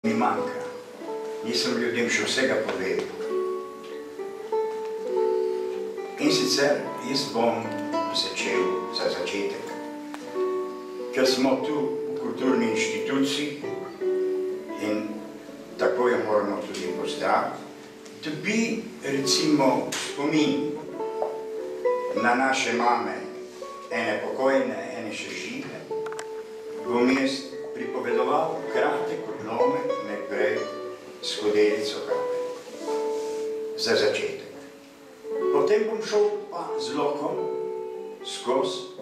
Mi manjka. Nisem ljudem še vsega povedal. In sicer jaz bom začel za začetek, ker smo tu v kulturni inštituciji in tako jo moramo tudi pozdraviti, da bi recimo spomin na naše mame, ene pokojne, ene še žive, bom jaz pripovedoval kratek odlomek najprej Skodelico kave. Za začetek. Potem bom šel pa z lokom skozi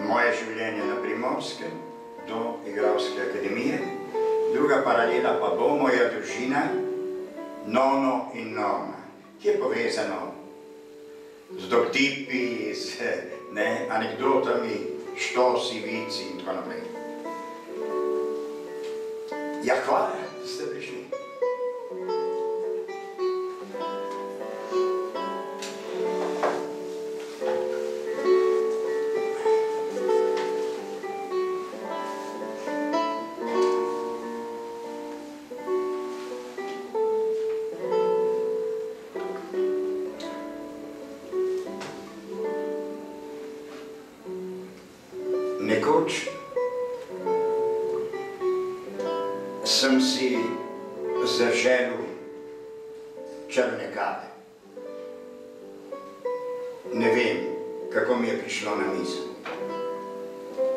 moje življenje na Primorskem do Igralske akademije. Druga paralela pa bo moja družina Nono in Norma, ki je povezano z doptipi, z anekdotami, štosi, vici in tako naprej. Ja, hvala, da ste prišli. Nekoč sem si zaželel črne kave. Ne vem, kako mi je prišlo na misel.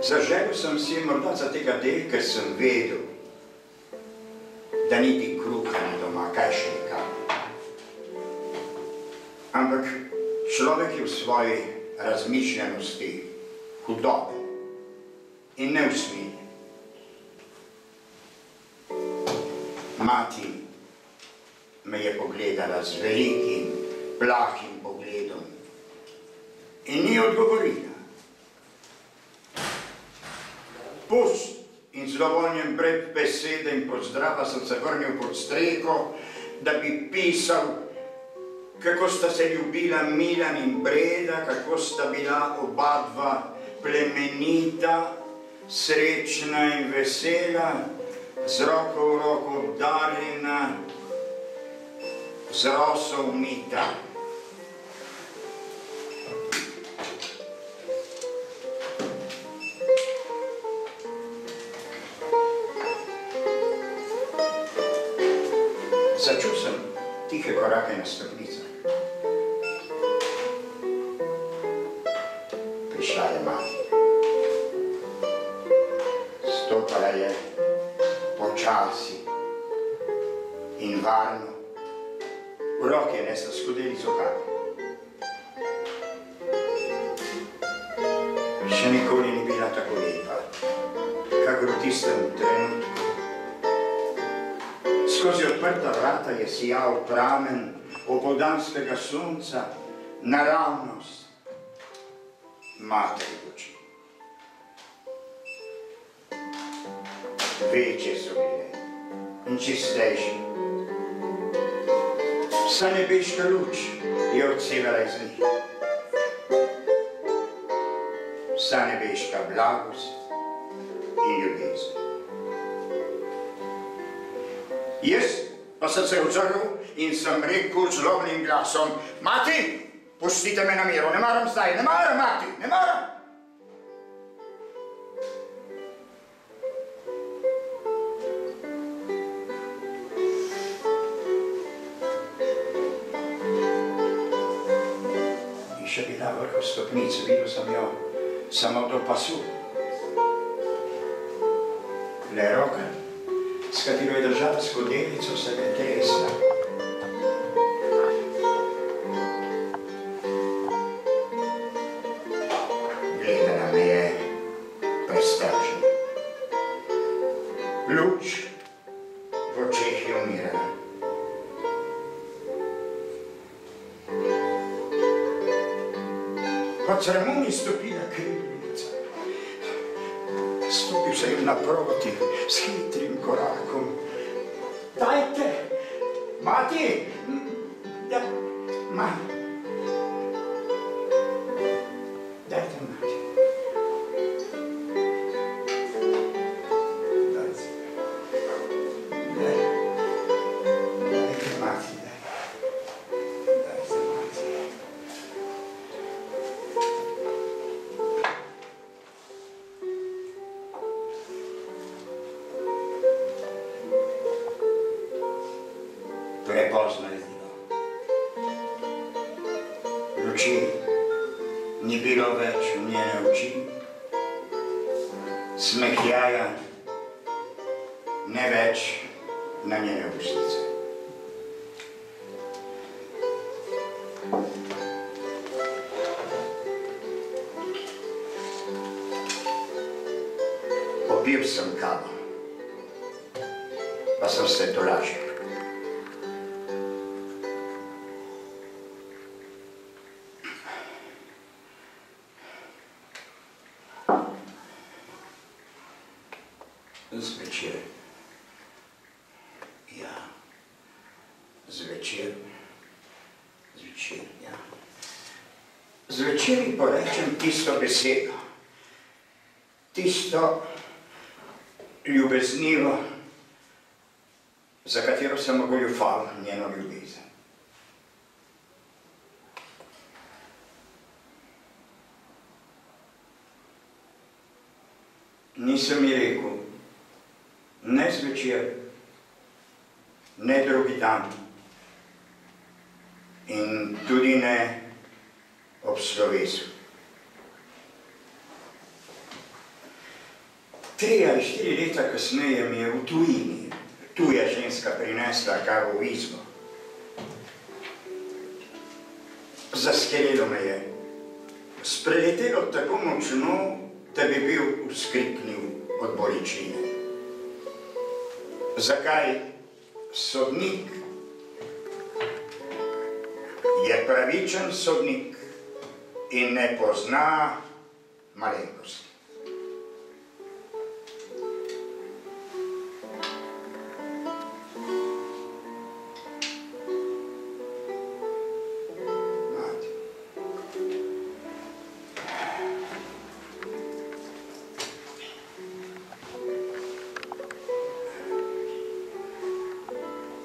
Zaželel sem si morda za tega del, ker sem vedel, da niti kruha ni doma, kaj še je kave. Ampak človek je v svoji razmišljenosti hudoben in neusmiljen. Mati me je pogledala z velikim, plahim pogledom in ni odgovorila. Pust in zlovoljen brez besede in pozdrava sem se vrnil pod streho, da bi pisal, kako sta se ljubila Milan in Breda, kako sta bila oba dva plemenita, srečna in vesela, z roko v roko obdarjena, z roso umita. Začul sem tihe korake na stopnicah. Prišla je mati. Stopala je počasi in varno. V roke je nesla skodelico kave. Še nikoli ni bila tako lepa, kakor v tistem trenutku. Skozi odprta vrata je sijal pramen opoldanskega sonca, naravnost materi oči. Večje so bile in čistejše. Vsa nebeška luč je odsevala iz njih. Vsa nebeška blagost in ljubezen. Jaz pa sem se ozrl in sem rekel zlobnim glasom: Mati, pustite me na miru, ne maram zdaj, ne maram, mati, ne maram. In še bila vrhu stopnice, videl sem jo samo do pasu. Le roka, s katero je držala skodelico, se je tresla. Gledala me je prestrašena. Luč v očeh je umirala. Po ceremoni stopila krivljica. Stopil se jim naproti s hitrim korakom. Dajte, mati, dajte, mati. Ni bilo več v njene oči, smehljaja, ne več na njene ustnice. Popil sem kavo, pa sem se tolažil. Zvečer. Ja. Zvečer. Zvečer, ja. Zvečer ji porečem tisto besedo. Tisto ljubeznivo, za katero sem ogoljufal njeno ljubezen. Nisem ji rekel, ne zvečer, ne drugi dan in tudi ne ob slovesu. 3 ali 4 leta kasneje mi je v tujini tuja ženska prinesla kavo v izbo. Zaskelelo me je. Spreletelo tako močno, da bi bil vzkriknil od bolečine. Zakaj sodnik je pravičen sodnik in ne pozna malenkosti?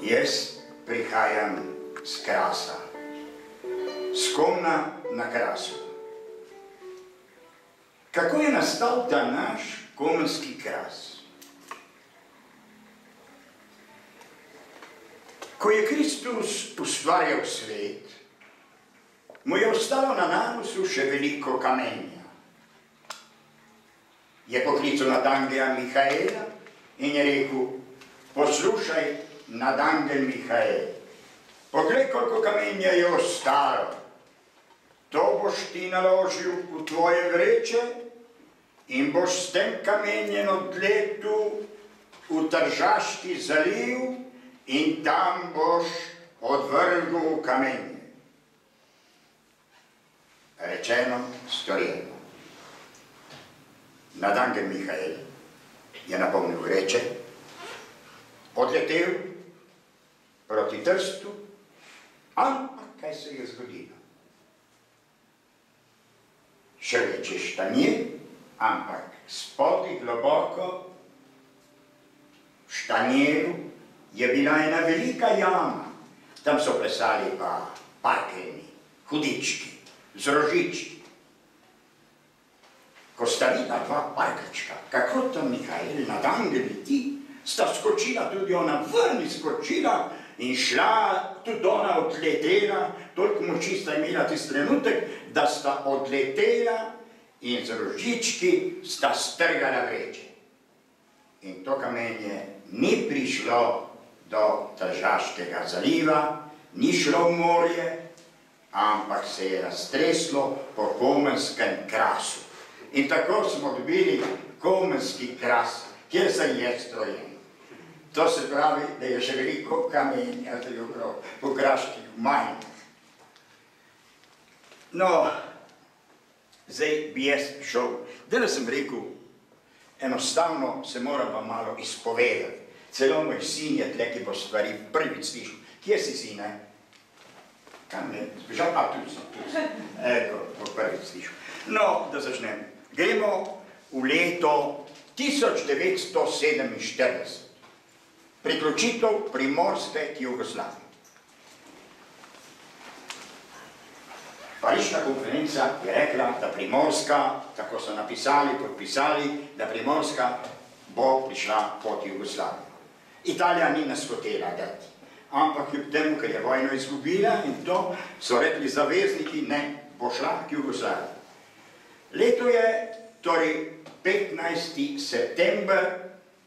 Jaz prihajam z Krasa, z Komna na Krasu. Kako je nastal ta naš komenski Kras? Ko je Kristus ustvarjal svet, mu je ostalo na nanosu še veliko kamenja. Je poklical nadangela Mihaela in je rekel, poslušaj, nadangel Mihael, poglej, koliko kamenja je ostalo. To boš ti naložil v tvoje vreče in boš s tem kamenjem odletel v Tržaški zaliv in tam boš odvrgel kamenje. Rečeno, storjeno. Nadangel Mihael je napolnil vreče, odletel proti Trstu, ampak kaj se je zgodilo? Šele čez štanje, ampak spodaj globoko v štanjeru je bila ena velika jama. Tam so plesali pa parkeljni, hudički, z rožički. Ko sta videla 2 parkeljčka, kako tam Mihael nadangel leti, sta skočila, tudi ona ven skočila in šla, tudi ona odletela, toliko moči sta imela tisti trenutek, da sta odletela in z rožički sta strgala vreče. In to kamenje ni prišlo do Tržaškega zaliva, ni šlo v morje, ampak se je raztreslo po komenskem Krasu. In tako smo dobili komenski Kras, kjer se je strojen. To se pravi, da je še veliko kamenja po kraških majnah. No, zdaj bi jaz šel. Danes sem rekel, enostavno se moram vam malo izpovedati. Celo moj sin je tle, ki bo stvari prvič slišal. Kje si, sine? Kam je? Zbežal? A, tu sem. Eko, bo prvič slišal. No, da začnem. Gremo v leto 1947. Priključitev Primorske k Jugoslaviji. Pariška konferenca je rekla, da Primorska, tako so napisali, podpisali, da Primorska bo prišla pod Jugoslavijo. Italija ni nas hotela dati, ampak kljub temu, ker je vojno izgubila in to, so rekli zavezniki, ne, bo šla k Jugoslaviji. Leto je torej 15. september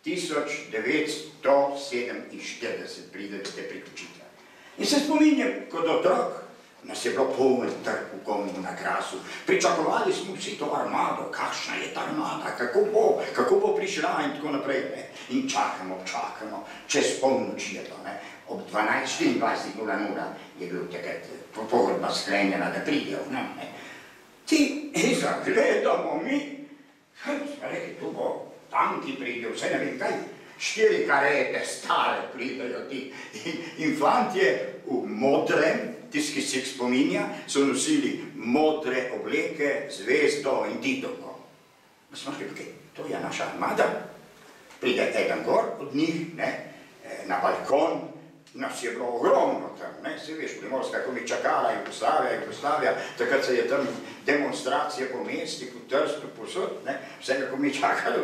1947 pride do te priključitve. In se spominjam, kot otrok, nas je bilo polno trg v Komnu na Krasu. Pričakovali smo vsi to armado, kakšna je ta armada, kako bo prišla in tako naprej. In čakamo, čez polnoč je to. Ob 12:24 je bil takrat pogodba sklenjena, da pridejo. Ti zagledamo mi, smo rekli, tu bo tanki pridejo, vse ne vem kaj, 4 karete stare pridejo ti infantje v modrem, tisti, ki se jih spominja, so nosili modre obleke, zvezdo in titovko. Smo rekli, to je naša armada. Pride eden gor od njih, na balkon, nas je bilo ogromno tam, se veš, Primorska, ko mi čakala Jugoslavija, takrat se je tam demonstracija po mestih, v Trstu, posod, vsega, ko mi čakalo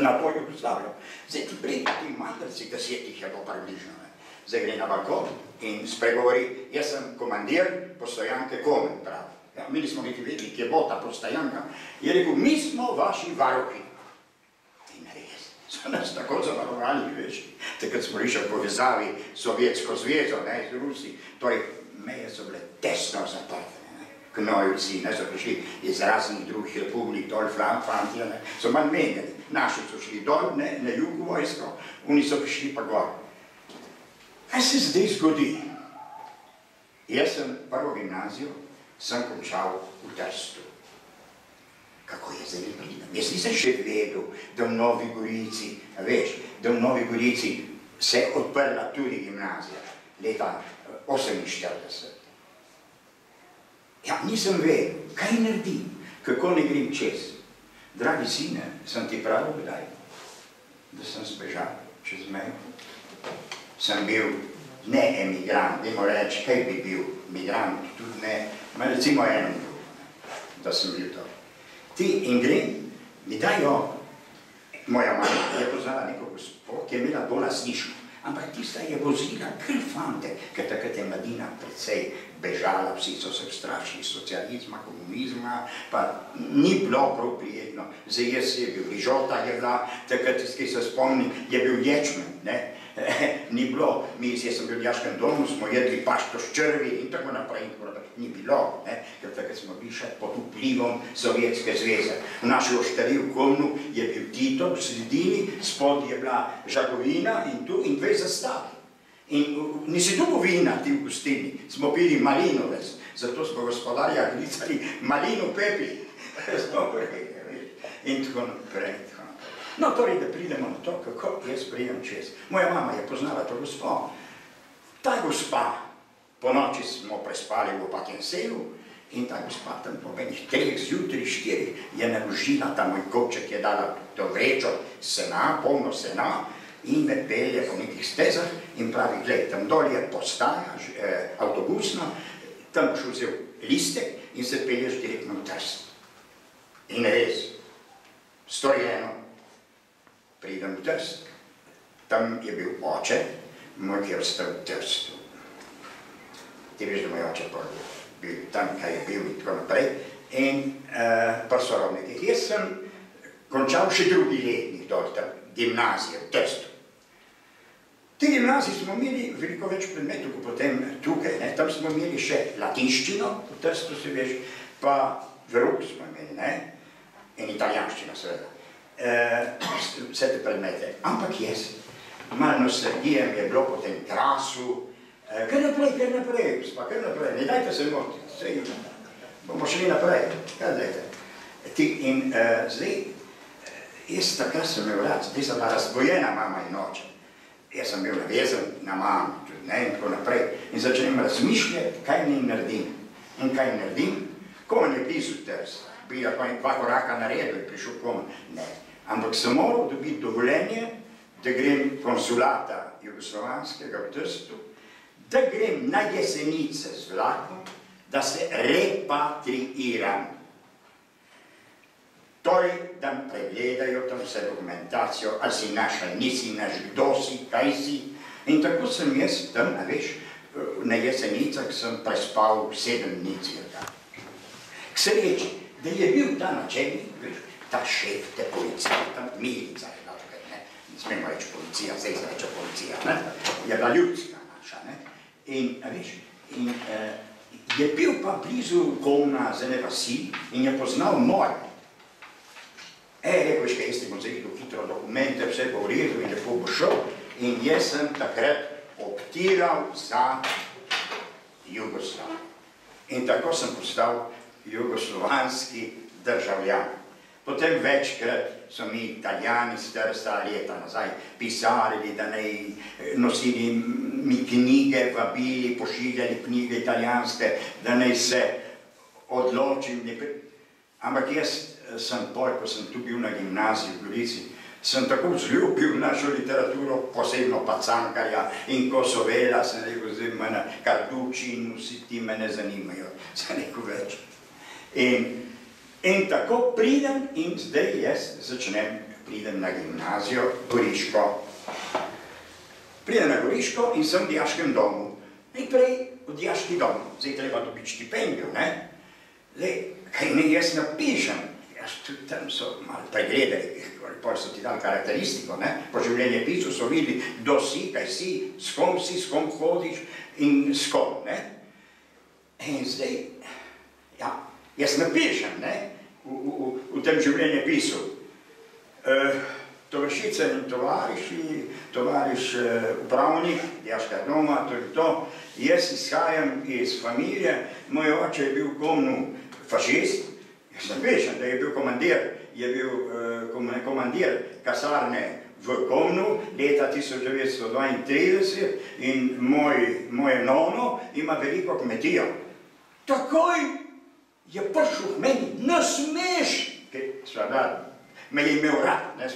na to Jugoslavijo. Zdaj ti pride ti mandrci, 10 jih je bilo približno, zdaj gre na balkon in spregovori, jaz sem komandir postojanke Komen, pravi. Mi nismo niti vedeli, kje bo ta postojanka. Je rekel, mi smo vaši varuhi. In res, so nas tako zavarovali, veš. Takrat smo rišli v povezavi Sovjetsko zvezo, z Rusi. Torej, meje so bile tesno zaprte. Knojevci, so prišli iz raznih drugih republik, dol Frankfurt, so manj menjali. Naši so šli dol, na jug vojsko, oni so prišli pa gor. Kaj se zdaj zgodi? Jaz sem prvo gimnazijo, sem končal v Trstu. Kako je zdaj pridem? Jaz nisem še vedel, da v Novi Gorici, veš, da v Novi Gorici se je odprla tudi gimnazija, leta 1948. Ja, nisem vedel, kaj naredim, kako ne grem čez. Dragi sine, sem ti pravil kdaj, da sem zbežal čez mejo. Sem bil ne emigrant, dajmo reči, kaj bi bil migrant, tudi ne, recimo eno drugo, da sem bil to. Ti in grem, mi dajo, moja mama je poznala neko gospod, ki je imela bolj lasniško, ampak tista je vozila kar fante, ker takrat je mladina precej bežala, vsi so se strašili socializma, komunizma, pa ni bilo prav prijetno. Zdaj jaz je bil, Rižota je bila, takrat, ki se spomnim, je bil ječmen, ni bilo, jaz sem bil v dijaškem domu, smo jedli pašto s črvi in tako naprej, ni bilo, ker takrat smo bili še pod vplivom Sovjetske zveze. V naši oštari v Komnu je bil Tito, v sredini, spod je bila Žagovina in tu in 2 zastavi. In nisi tu vina ti v gostini, smo pili malinovec, zato smo gospodarja glicali malinu pepi, in tako naprej. No, torej, da pridemo na to, kako jaz prijem čez. Moja mama je poznala to gospo. Ta gospa, po noči smo prespali v Pakenseju in ta gospa tam po menih 3 zjutraj, 4 je naložila, ta moj kovček je dala to vrečo sena, polno sena in me pelje po nekih stezah in pravi, gled, tam dol je postaja avtobusna, tam boš vzel listek in se pelješ direktno v Trst. In res, storjeno. Pridem v Trst. Tam je bil oče, moj, ki je ostal v Trstu. Ti veš, da moj oče bil tam, kaj je bil in tako naprej. In pa sorodniki. Jaz sem končal še drugi letnik dol tam, gimnazije v Trstu. Te gimnazije smo imeli veliko več predmetov, kot potem tukaj. Tam smo imeli še latinščino, v Trstu se veš, pa verok smo imeli, in italijanščina seveda. Vse te predmete. Ampak jaz, malo nostalgije mi je bilo po tem Krasu, kar naprej, gospa, kar naprej, ne dajte se motiti, bomo šli naprej, kaj dajte. In zdaj, jaz takrat sem imel rad, zdaj sem bila razbojena mama in oče. Jaz sem bil navezan na mamo, in tako naprej. In začnem razmišljati, kaj mi naredim. In kaj naredim, Komen je blizu Trsta. Bi lahko 2 koraka naredil in prišel Komen. Ne. Ampak sem moral dobiti dovoljenje, da grem konsulata jugoslovanskega v Trstu, da grem na Jesenice z vlakom, da se repatriiram. Torej, da mi pregledajo tam vse dokumentacijo, ali si naš, ali nisi naš, kdo si, kaj si. In tako sem jaz tam, veš, na Jesenicah sem prespal 7 dni cirka. K sreči, da je bil ta načelnik, veš, ta šef te policije, ta milica je bila tukaj, ne smemo reči policija, zdaj se reče policija, ne, je bila ljudska naša, ne, in, veš, in je bil pa blizu Komna z ene vasi in je poznal more. Rekel, veš, kaj, jaz ti bom zahitro hitro dokumente, vse bo v redu in lepo bo šel, in jaz sem takrat optiral za Jugoslav. In tako sem postal jugoslovanski državljan. Potem večkrat so mi Italijani stara leta nazaj pisali, da naj nosili mi knjige, vabili, pošiljali knjige italijanske, da naj se odločim. Ampak jaz sem pol, ko sem tu bil na gimnaziji v Gorici, sem tako vzljubil našo literaturo, posebno pa Cankarja in Kosovela, sem rekel, zdaj mene Carducci in vsi ti me ne zanimajo, sem rekel več. In tako pridem in zdaj jaz pridem na gimnazijo Goriško. Pridem na Goriško in sem v dijaškem domu. Najprej v dijaški dom, zdaj treba dobiti štipendijo, ne? Zdaj, kaj ne jaz napišem, tudi tam so malo pregledali, pol so ti dali karakteristiko, ne? Po življenjepisu so videli, kdo si, kaj si, s kom hodiš in s kom, ne? In zdaj, ja, jaz napišem, ne, v tem življenjepisu. Tovarišice in tovariš upravnik, dijaškega doma, to je to. Jaz izhajam iz familije, moj oče je bil v Komnu fašist, jaz napišem, da je bil komandir kasarne v Komnu leta 1932 in moje nono ima veliko kmetijo. Takoj je prišel k meni, ne smeš, me je imel rad, ne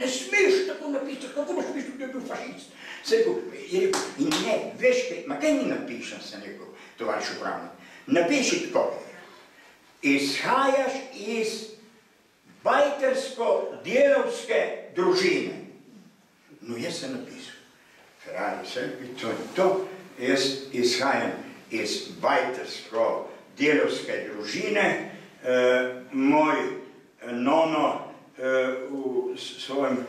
smeš tako napisati, kako boš mislil, da je bil fašist. Je rekel, in ne, veš kaj, ma kaj mi napišem, sem rekel, tovariš upravnik, napiši tako, izhajaš iz bajtersko-delavske družine. No, jaz sem napisal, Ferrari, jaz izhajam iz bajtersko-delavske družine, moj nono v svojem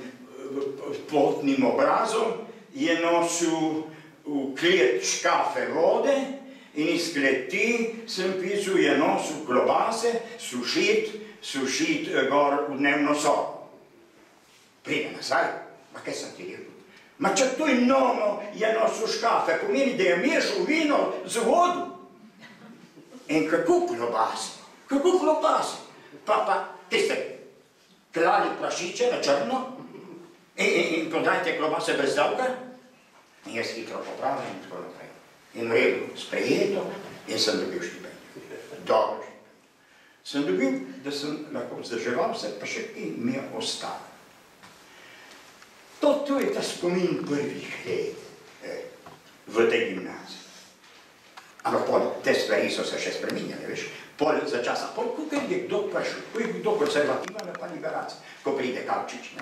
potnim obrazom je nosil v klet škafe vode in iz kleti sem pisal, je nosil klobase, sušit gor v dnevno sobo. Pride nazaj, ma kaj sem ti rekel? Ma če to je nono je nosil škafe, pomeni, da je mešal vino z vodo. In kako klobase? Pa tiste klali prašiče na črno in prodajte klobase brez davka. In jaz hitro popravljam in tako naprej. In v redu, sprejeto in sem dobil štipendijo. Dobro. Sem dobil, da sem lahko vzdrževal se, pa še in mi je ostalo. To je ta spomin prvih let v tej gimnaziji. Ampak te stvari so se še spreminjali, veš. Za časa, kako je kdo prišel, ko je kdo konservativan ali pa liberac, ko pride Kavčič, ne.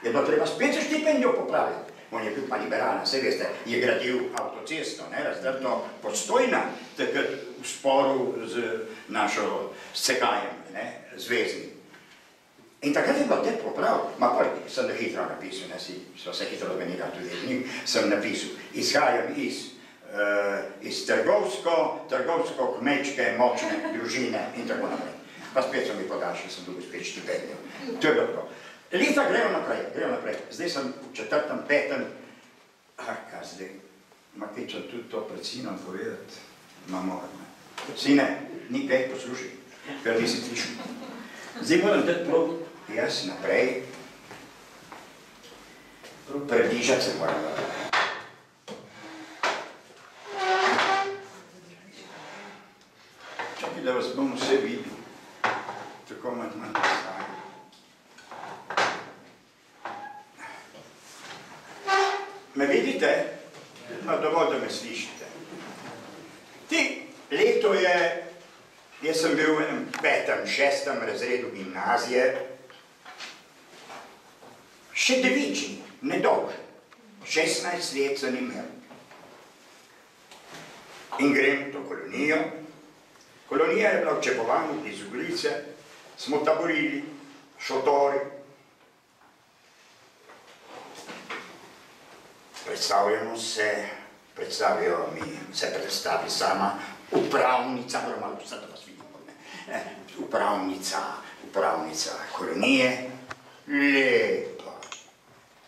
Je bilo treba spet za štipendijo popravljati. On je bil pa liberalen, saj veste, je gradil avtocesto, ne, razdrto Postojna, takrat v sporu z našo Cekajem, ne, zvezdnim. In takrat je bilo te popravljati, ma prvi sem da hitro napisal, ne, so se hitro domenila tudi z njim, sem napisal, izhajam iz trgovsko-kmečke močne družine in tako naprej. Pa spet so mi podaljšali, sem dobil spet štipendijo. To je bilo tako. Leta grejo naprej. Zdaj sem v 4., 5. Kaj zdaj? Ma kaj če tudi to pred sinom povedati? Ma moram. Sine, ni kaj poslušaj, ker nisi slišal. Zdaj moram dati prav, jaz naprej. Približati se moram. Čakaj, da vas bom vse videl. Tako manj nastaje. Me vidite? No, dovolj, da me slišite. Leto je, jaz sem bil v enem 5., 6. razredu gimnazije, še devični, nedolžen, 16 let sem imel. In grem v to kolonijo, Kolonija je bila v Čepovanju, iz Uglice, smo taborili, šotori. Predstavijo mi, se predstavi sama upravnica, moram malo vse, da vas vidimo, upravnica kolonije, lepa,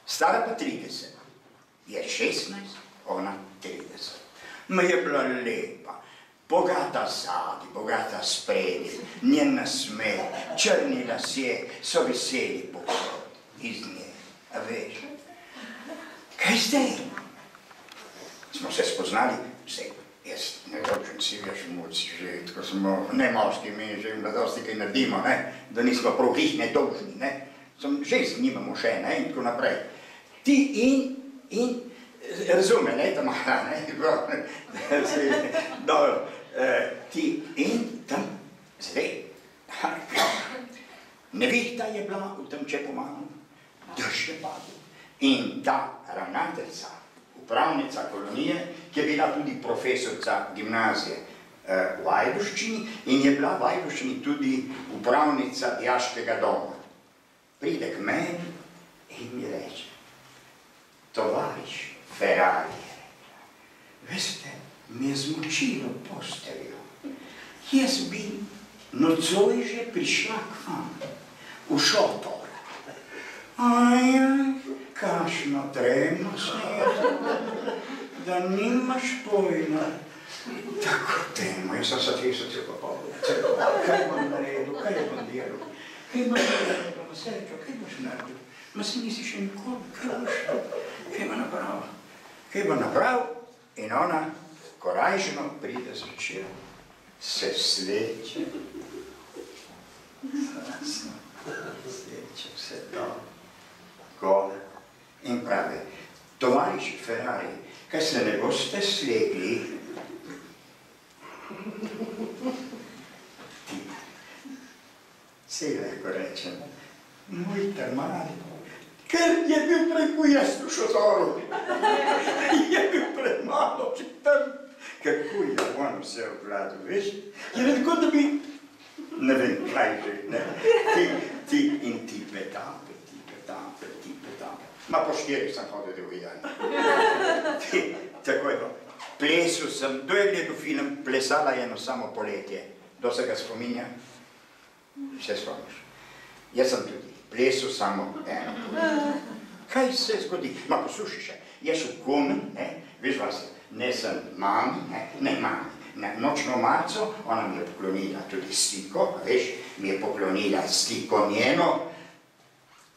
stara pa 30, je 16, ona 30. Ma je bila lepa, bogata zadi, bogata spredi, njen nasmeh, črni lasje so veseli povsod iz nje, a veš. Kaj zdaj? Smo se spoznali, vse, jaz nedolžen si, veš, moci že, tako smo, ne moški, mi že mladosti kaj naredimo, ne, da nismo prav glih nedolžni, ne, žensk nimamo še, ne, in tako naprej. Ti in, razume, ne, tam, ne, dobro, ti in tam, zdaj, nevihta je bila v tem Čepomanu, dež je padel. In ta ravnateljica, upravnica kolonije, ki je bila tudi profesorica gimnazije v Ajdovščini in je bila v Ajdovščini tudi upravnica dijaškega doma. Pride k meni in mi reče, tovariš Ferrari je rekla, veste, mi je zmočilo posteljo. Jaz bi nocoj že prišla k vam v šotor. Ajaj, kašno tremnost je, da nimaš pojma. Tako temo, jaz sem se tisoče pa povedal, kaj bom naredil, kaj bom delal, kaj bom srečo, kaj boš naredil, ma si nisi še nikoli, kaj bo napravil, in ona korajžno pride zvečer, se sleče, vse to, gole, in pravi, tovariš Ferrari, kaj se ne boste slegli? Ti, sej lahko rečem, moj termali, ker je bil preko jaz v šotoru, je bil premalo, če tam, kako je on vse obvladal, veš, je tako, da bi, ne vem, kaj že, ne, ti in ti petampe, ma po 4 sem hodil drugi dan. Tako je to. Plesu sem, kdo je gledal film, plesala je eno samo poletje. Kdo se ga spominja? Se spomniš. Jaz sem tudi plesu samo eno poletje. Kaj se zgodi? Ma posluši še, jaz v Gumen, veš vas, ne sem mami, ne mami. Nočno marco, ona mi je poklonila tudi stiko, veš, mi je poklonila stiko njeno,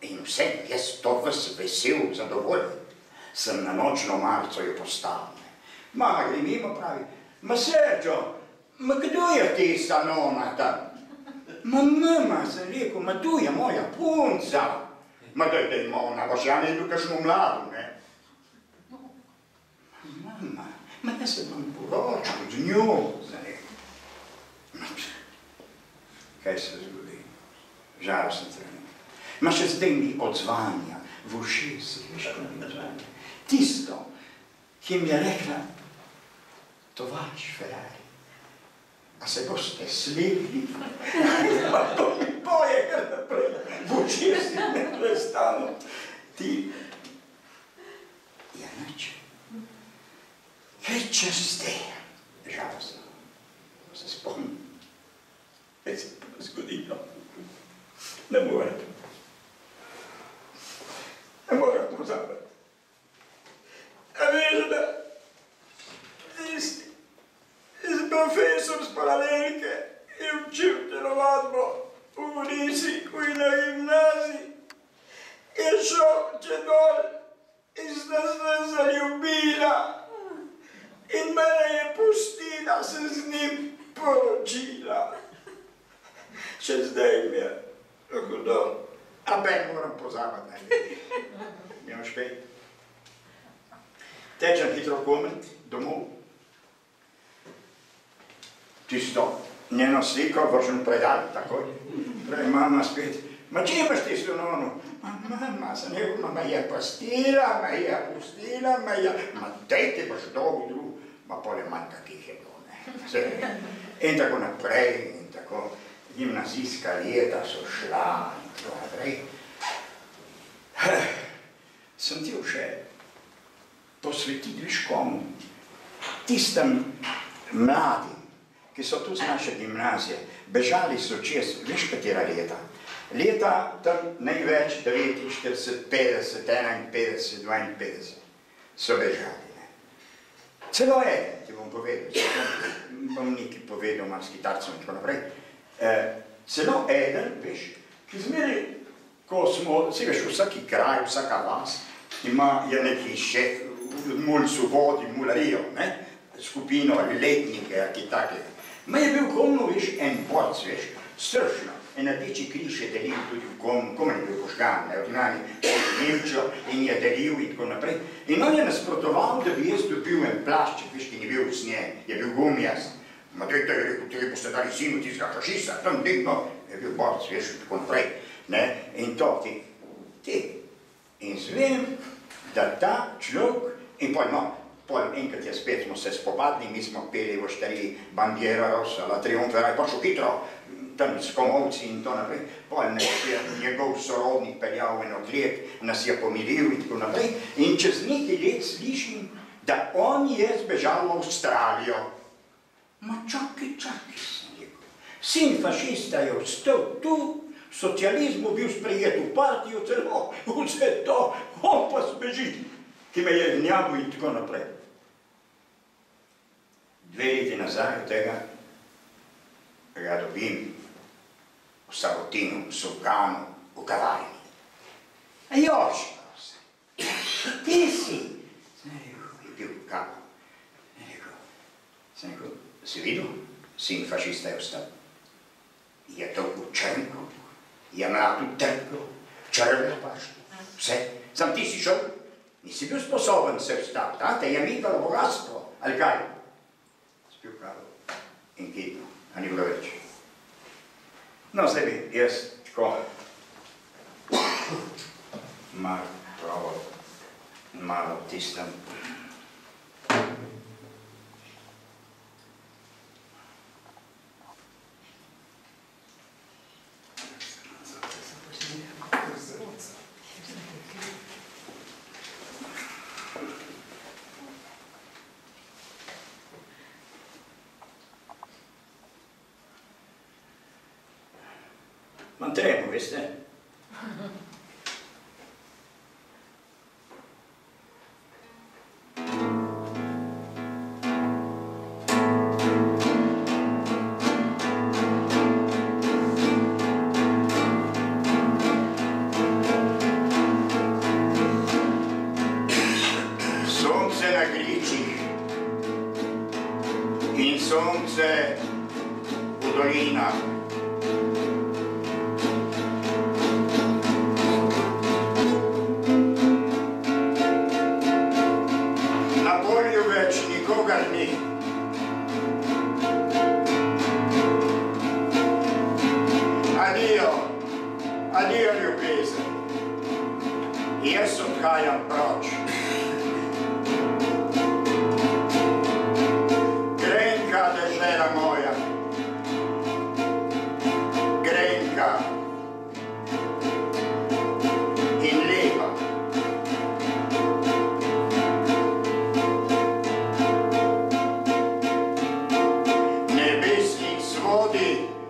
in vse, jaz to vas vesel, zadovoljen, sem na nočno marco jo postavil. Mama gre mimo, pravi, ma Sergio, ma kdo je tista nona tam? Ma mama, sem rekel, ma tu je moja punca. Ma daj, ona, boš ja ne bil kakšno mlado, ne? Mama, ma jaz se bom poročil z njo, sem rekel. Kaj se zgodi? Žalosten trenutek. Ma še zdaj mi odzvanja v ušesi, veš, ko mi odzvanja. Tisto, ki mi je rekla, tovariš Ferrari, a se boste slegli? Pa to mi poje kar naprej, v ušesi me prestalo. Ti, ja nič, kaj čez zdaj, žalostno, se spomnim, kaj se pa zgodilo, ne morem. Ne moram pozabiti. A veš, da tisti profesor z paralelke je učil telovadbo v Gorici, na gimnaziji, je šel če dol in sta se zaljubila in mene je pustila, se z njim poročila. Še zdaj mi je hudo. A ben moram pozabiti najbolj. Imaš kaj? Tečem hitro v Gumen, domov. Tisto njeno sliko vržem predal, takoj. Pravi mama spet, ma če imaš tisto nono? Mama, sem rekel, ma je pustila, ma daj te boš dolgo drug, ma pole manj kakih je bilo, ne. in tako naprej, in tako gimnazijska leta so šla in tako naprej. Sem ti še posvetiti, viš komu, tistem mladim, ki so tu z naše gimnazije, bežali so čez, veš katera leta? Leta tam največ 49, 50, 51, 52 so bežali. Ne? Celo ti bom povedal, bom nekaj povedal, malo s kitarcem in tako naprej. Celo eden, veš, ki zmeri, ko smo, si veš, vsaki kraj, vsaka vas, je neki šef, mul so vodi, mularijo, ne? Skupino ali letnike, aki take. Ma je bil komno, veš, en borc, veš, strašno. En rdeči križ je delil tudi v komu je bil požgan, ordinarni Nemčijo in je delil in tako naprej. In on je nasprotoval, da bi jaz dobil en plašček, veš, ki ni bil v sneg, je bil gumijast. Ma dejte, je rekel, tudi boste dali sinu tistega fašista, tam digno, je bil borc, veš, in tako naprej. Ne? In to, ti. In zvem, da ta človek, in pol enkrat je spet smo se spopadli, mi smo peli v štari Bandiera Rossa, La Triumfera, je prišel hitro, tam s komovci in to naprej, pol nas je njegov sorodnik peljal v eno klet, nas je pomiril in tako naprej. In čez nekaj let slišim, da on je zbežal v Avstralijo. Ma čakaj, sem rekel. Sin fašista je ostal tu, v socializmu bil sprejet v partijo, celo vse to, on pa zbeži, ki me je gnjavil in tako naprej. 2 leti nazaj od tega ga dobim v Sabotinu, v Sovganu, v Kavajni. Jož, ti si, sem rekel, je bil kako. Sem rekel, si videl, sin fašista je ostal. Je toliko črnkov, je mladu trnkov, črve paške, vse. Sam ti si šel, nisi bil sposoben se vstaviti, te je mikalo bogatstvo, ali kaj? Spil kavo in kitno, a ni bilo več. No, zdaj bi jaz tako malo tistem. Imam tremo, veste? Sonce na gričih in sonce v dolinah. Nikogar ni. Adijo ljubezen. Jaz odhajam proč. Grenka dežela moja. Grenka. In lepa.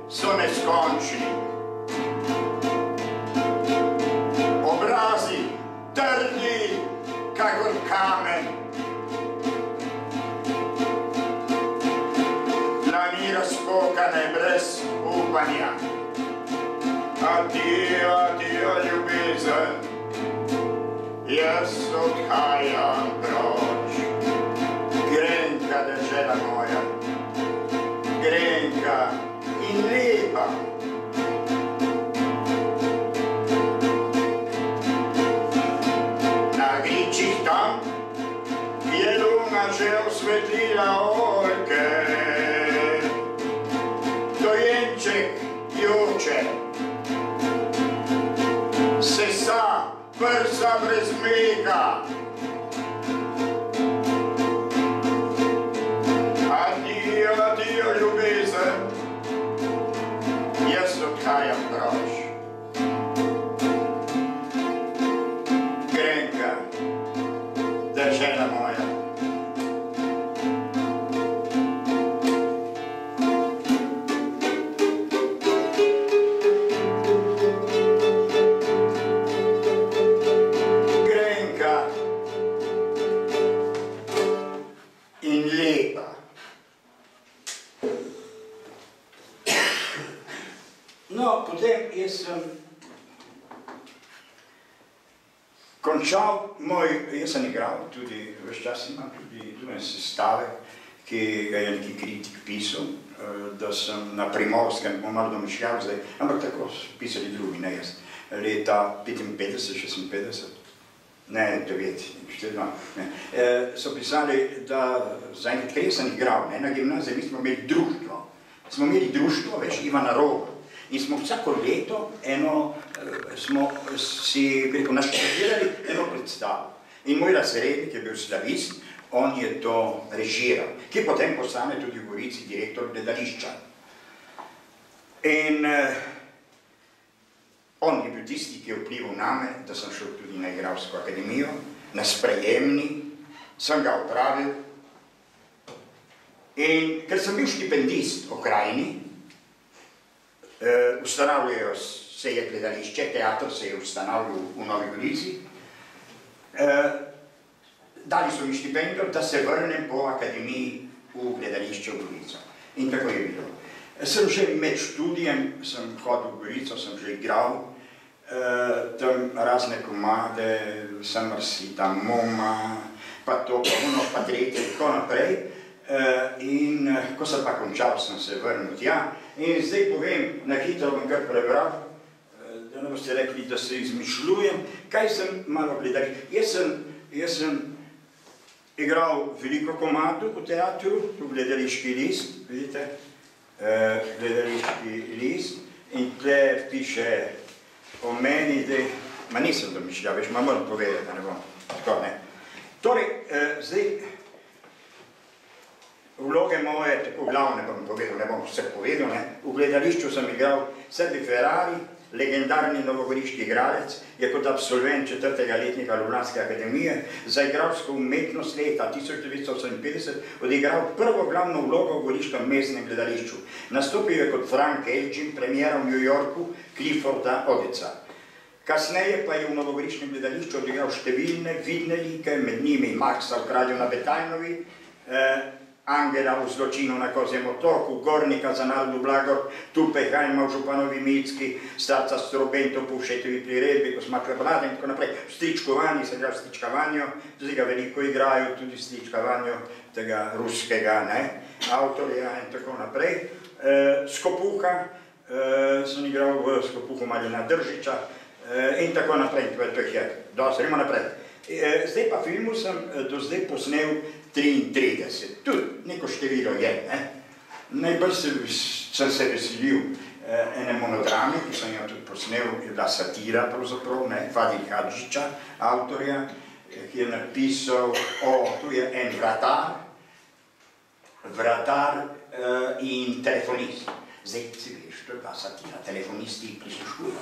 So neskončni. Obrazi trdi, kakor kamen. Dlani razpokane brez upanja. Adijo, ljubezen, jaz odhajam proč. Grenka dežela moja, grenka in lepa. Na gričih tam je luna že osvetlila oljke. Dojenček joče, sesa prsa brez mleka. Adijo, ljubezen, Marjan Brož. Grenka, držena moja. Grenka in lepa. No, potem jaz sem končal jaz sem igral tudi, ves čas imam tudi en sestavek, ki ga je neki kritik pisal, da sem na Primorskem, bom malo domišljal zdaj, ampak tako pisali drugi, ne jaz, leta 55, 56, ne 9, 42, so pisali, da zaenkrat, ker jaz sem igral, na gimnaziji, mi smo imeli društvo, veš, Ivana Roga. In smo vsako leto smo si naštudirali eno predstavo. In moj razrednik je bil slavist, on je to režiral, ki potem postane tudi v Gorici direktor gledališča. In on je bil tisti, ki je vplival name, da sem šel tudi na igralsko akademijo, na sprejemni, sem ga opravil. In ker sem bil štipendist v Krajini, ustanavljajo se je gledališče, teater se je ustanavljal v Novi Gorici. Dali so mi štipendijo, da se vrnem po akademiji v gledališče v Gorico. In tako je bilo. Sem že med študijem, sem hodil v Gorico, sem že igral, tam razne komade, Samrsita, Moma, pa to, pa ono, pa tretje, in tako naprej. In ko sem pa končal, sem se vrnil tja. In zdaj povem, na hitro bom kar prebral, da ne boste rekli, da se izmišljujem, kaj sem malo gledal. Jaz sem igral veliko komadov v teatru, tu gledališki list, vidite, gledališki list, in tle piše o meni, ma nisem domišljal, veš, ma moram povedati, da ne bom, tako ne. Torej, zdaj, vloge moje, tako glavne bom povedal, ne bom vse povedal, v gledališču sem igral Serbi Ferrari, legendarni novogoriški igralec, je kot absolvent 4. letnika Ljubljanske akademije za igralsko umetnost leta 1958 odigral prvo glavno vlogo v goriškem mestnem gledališču. Nastopil je kot Frank Elgin, premiera v New Yorku Clifforda Odeca. Kasneje pa je v novogoriškem gledališču odigral številne vidne like, med njimi Maksa v Kralju na Betajnovi, Angela v Zločinu na Kozjem otoku, Gornika za Naldu Blagor, Tupe Hajma v Županovi Micki, starca Strobento po Všetovi priredbi, ko smo Vlada in tako naprej. V Stričkovanju, sem igral v Stričkavanju, tudi ga veliko igrajo, tudi v Stričkavanju tega ruskega avtorja in tako naprej. Skopuha, sem igral v Skopuhu Marjana Držiča in tako naprej, to je dosti, gremo naprej. Zdaj pa filmu sem do zdaj posnel 33, tudi neko število je. Najbolj sem se veselil ene monodrame, ki sem jo tudi posnel, je bila satira pravzaprav, Fadil Hadžiča, avtorja, ki je napisal, tu je en vratar in telefonist. Zdaj, si veš, to je bila satira, telefonisti prisluškujo,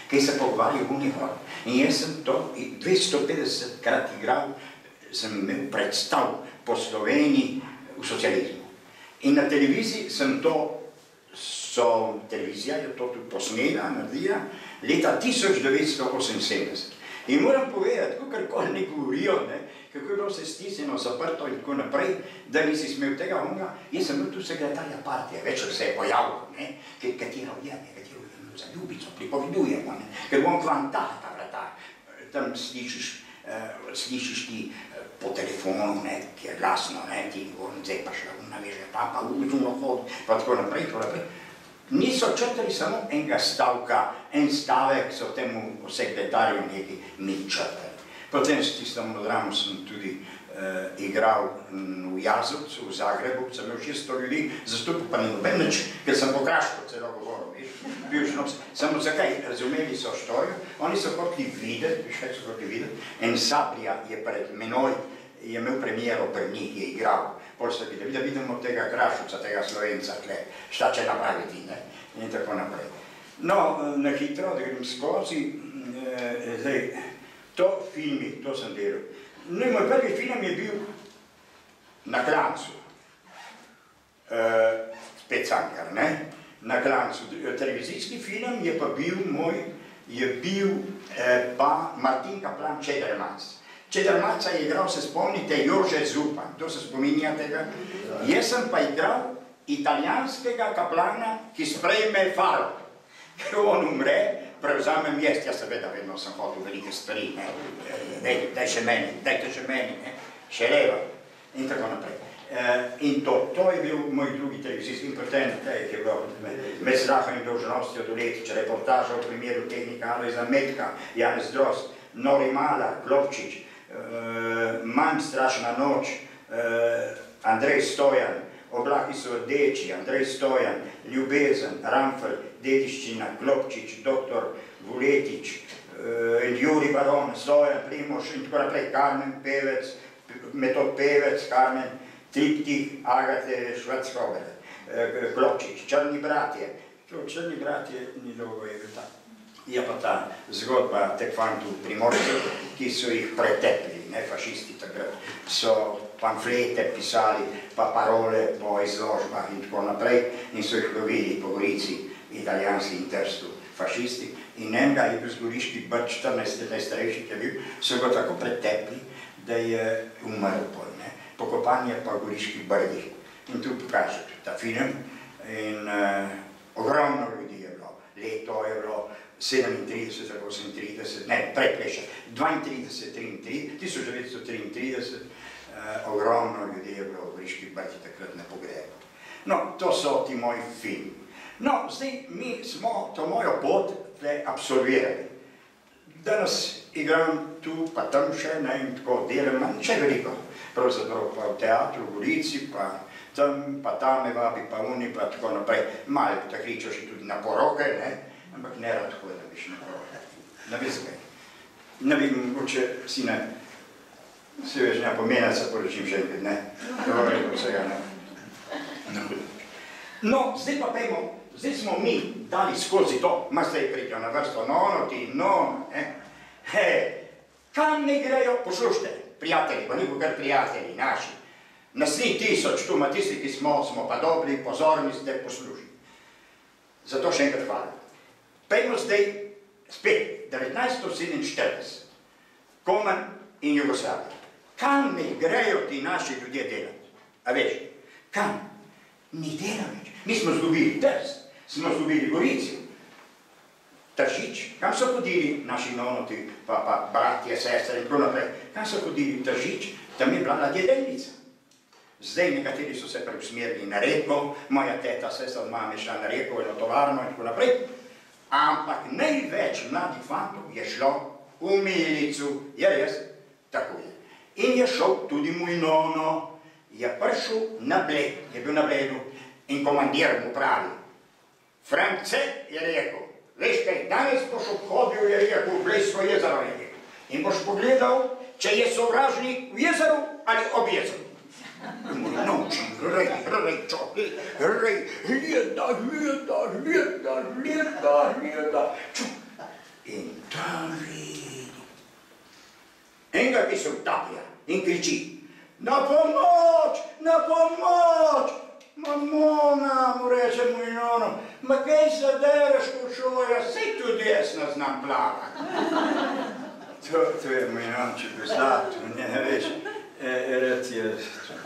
kaj se pogovarjajo v njihov. In jaz sem to 250 krat igral, sem imel predstav po Sloveniji v socializmu. In na televiziji sem to, televizija je to tudi posnela, naredila, leta 1978. In moram povedati, kakorkoli ne govorijo, kako je bilo vse stisnjeno, zaprto in tako naprej, da nisi smel tega onga, jaz sem bil tu sekretarja partije, večer se je pojavil, katero je za ljubico, pripovedujemo, ker bom kvantal ta vratar, tam slišiš ti po telefonu, ki je glasno, ti govorim, zdaj pa šla naveže, pa uzuno hod, pa tako naprej, tako naprej. Niso črtali samo enega stavka, en stavek so temu sekretarju neki mi črtali. Potem s tistem monodramu sem tudi igral v Jazovcu, v Zagrebu, sem imel 600 ljudi, zastopil pa ni noben nič, ker sem po kraško celo govoril, veš. Samo zakaj, razumeli so štorijo, oni so hoteli videti, veš kaj so hoteli videti, en Sablja je pred menoj, je imel premiero pri njih, je igral. Pol so videli, da vidimo tega Krašovca, tega Slovenca, šta će napraviti, in tako naprej. No, na hitro, da grem skozi, zdaj, to filmi, to sem delal. No, moj prvi film je bil Na klancu. Spet Cankar, ne? Na klancu. Televizijski film je pa bil pa Martin Kaplan Čedermac. Čedermaca je igral, se spomnite, Jože Zupan, to se spominjate ga? Jaz sem pa igral italijanskega kaplana, ki sprejme faro. Ker on umre, prevzamem jaz seveda vedno sem hotel velike stvari, daj še meni, dajte še meni, še leva in tako naprej. In to je bil moj drugi televizijski in potem, ki je bilo med strahom in dolžnostjo doletič, reportaža v primeru tehnika Alojza Metka, Janez Drozd, Nori Mala, Globčič, Manj strašna noč, Andrej Stojan, Oblaki so rdeči, Andrej Stojan, Ljubezen, Ramfel, Dediščina, Globčič, Doktor Vuletič, Juri Baron, Stojan, Primož in tako naprej, Karmen Pevec, Metod Pevec, Karmen, Triptih, Agate Švarckover, Globčič, Črni bratje. Črni bratje ni dolgo je bil tam. Je pa ta zgodba teh fantov Primorcev, ki so jih pretepli, fašisti takrat. So pamflete pisali, pa parole po izložbah in tako naprej in so jih lovili po Gorici, italijanski in Trstu fašisti. In enega je bil z Goriški Brd, 14 let najstarejši je bil, so ga tako pretepli, da je umrl pol, pokopan je pa v Goriških Brdih. In tu pokaže ta film in ogromno ljudi je bilo. Leto je bilo 37 ali 38, ne, predpleša, 32, 33, 1933, ogromno ljudi je bilo v Goriških Brdih takrat na pogrebu. No, to so ti moji filmi. No, zdaj mi smo to mojo pot absolvirali. Danes igram tu, pa tam še, in tako delam, še veliko. Pravzaprav pa v teatru, v Gorici, pa tam, pa tam me vabi, pa oni, pa tako naprej. Malo tako kričaš tudi na poroke, ampak ne rad hodim više na poroke. Ne vem zakaj. Ne vem, mogoče si ne, se veš, ne pomena se poročim še enkrat, ne. Dobro, vsega ne. No, zdaj pa pejmo, zdaj smo mi dali skozi to, ma zdaj pridejo na vrsto, no, ti, no, kam ne grejo, poslušajte, prijatelji, pa niko kar prijatelji naši, nas ni 1000, tu ima tisti, ki smo pa dobri, pozorni ste, poslušni. Zato še enkrat hvala. Pejmo zdaj spet, 1947, Komen in Jugoslavija. Kam ne grejo ti naši ljudje delati? A veš, kam? Ni dela več. Mi smo zgubili Trst, smo zgubili Gorico, Tržič. Kam so hodili naši nonoti, pa bratje, sestre in tako naprej? Kam so hodili Tržič? Tam je bila ladjedelnica. Zdaj nekateri so se preusmerili na Reko, moja teta, sestra od mame šla na Reko, eno tovarno in tako naprej. Ampak največ mladih fantov je šlo v Milicu, je res, tako je. In je šel tudi moj nono, je prišel na Bled, je bil na Bledu in komandir mu pravi. France je rekel, veš kaj, danes boš obhodil, je rekel, v Blejsko jezero je rekel. In boš pogledal, če je sovražnik v jezeru ali ob jezeru. Moj noči, rej, leta. In tam vidi. Enega, ki se vtaplja in kriči, na pomoč, na pomoč! Mamona, mu reče moj nono, ma kaj se dereš, kočoja, sej tudi jaz ne znam plavati. To je moj nonček v zlatu, ne veš, rad je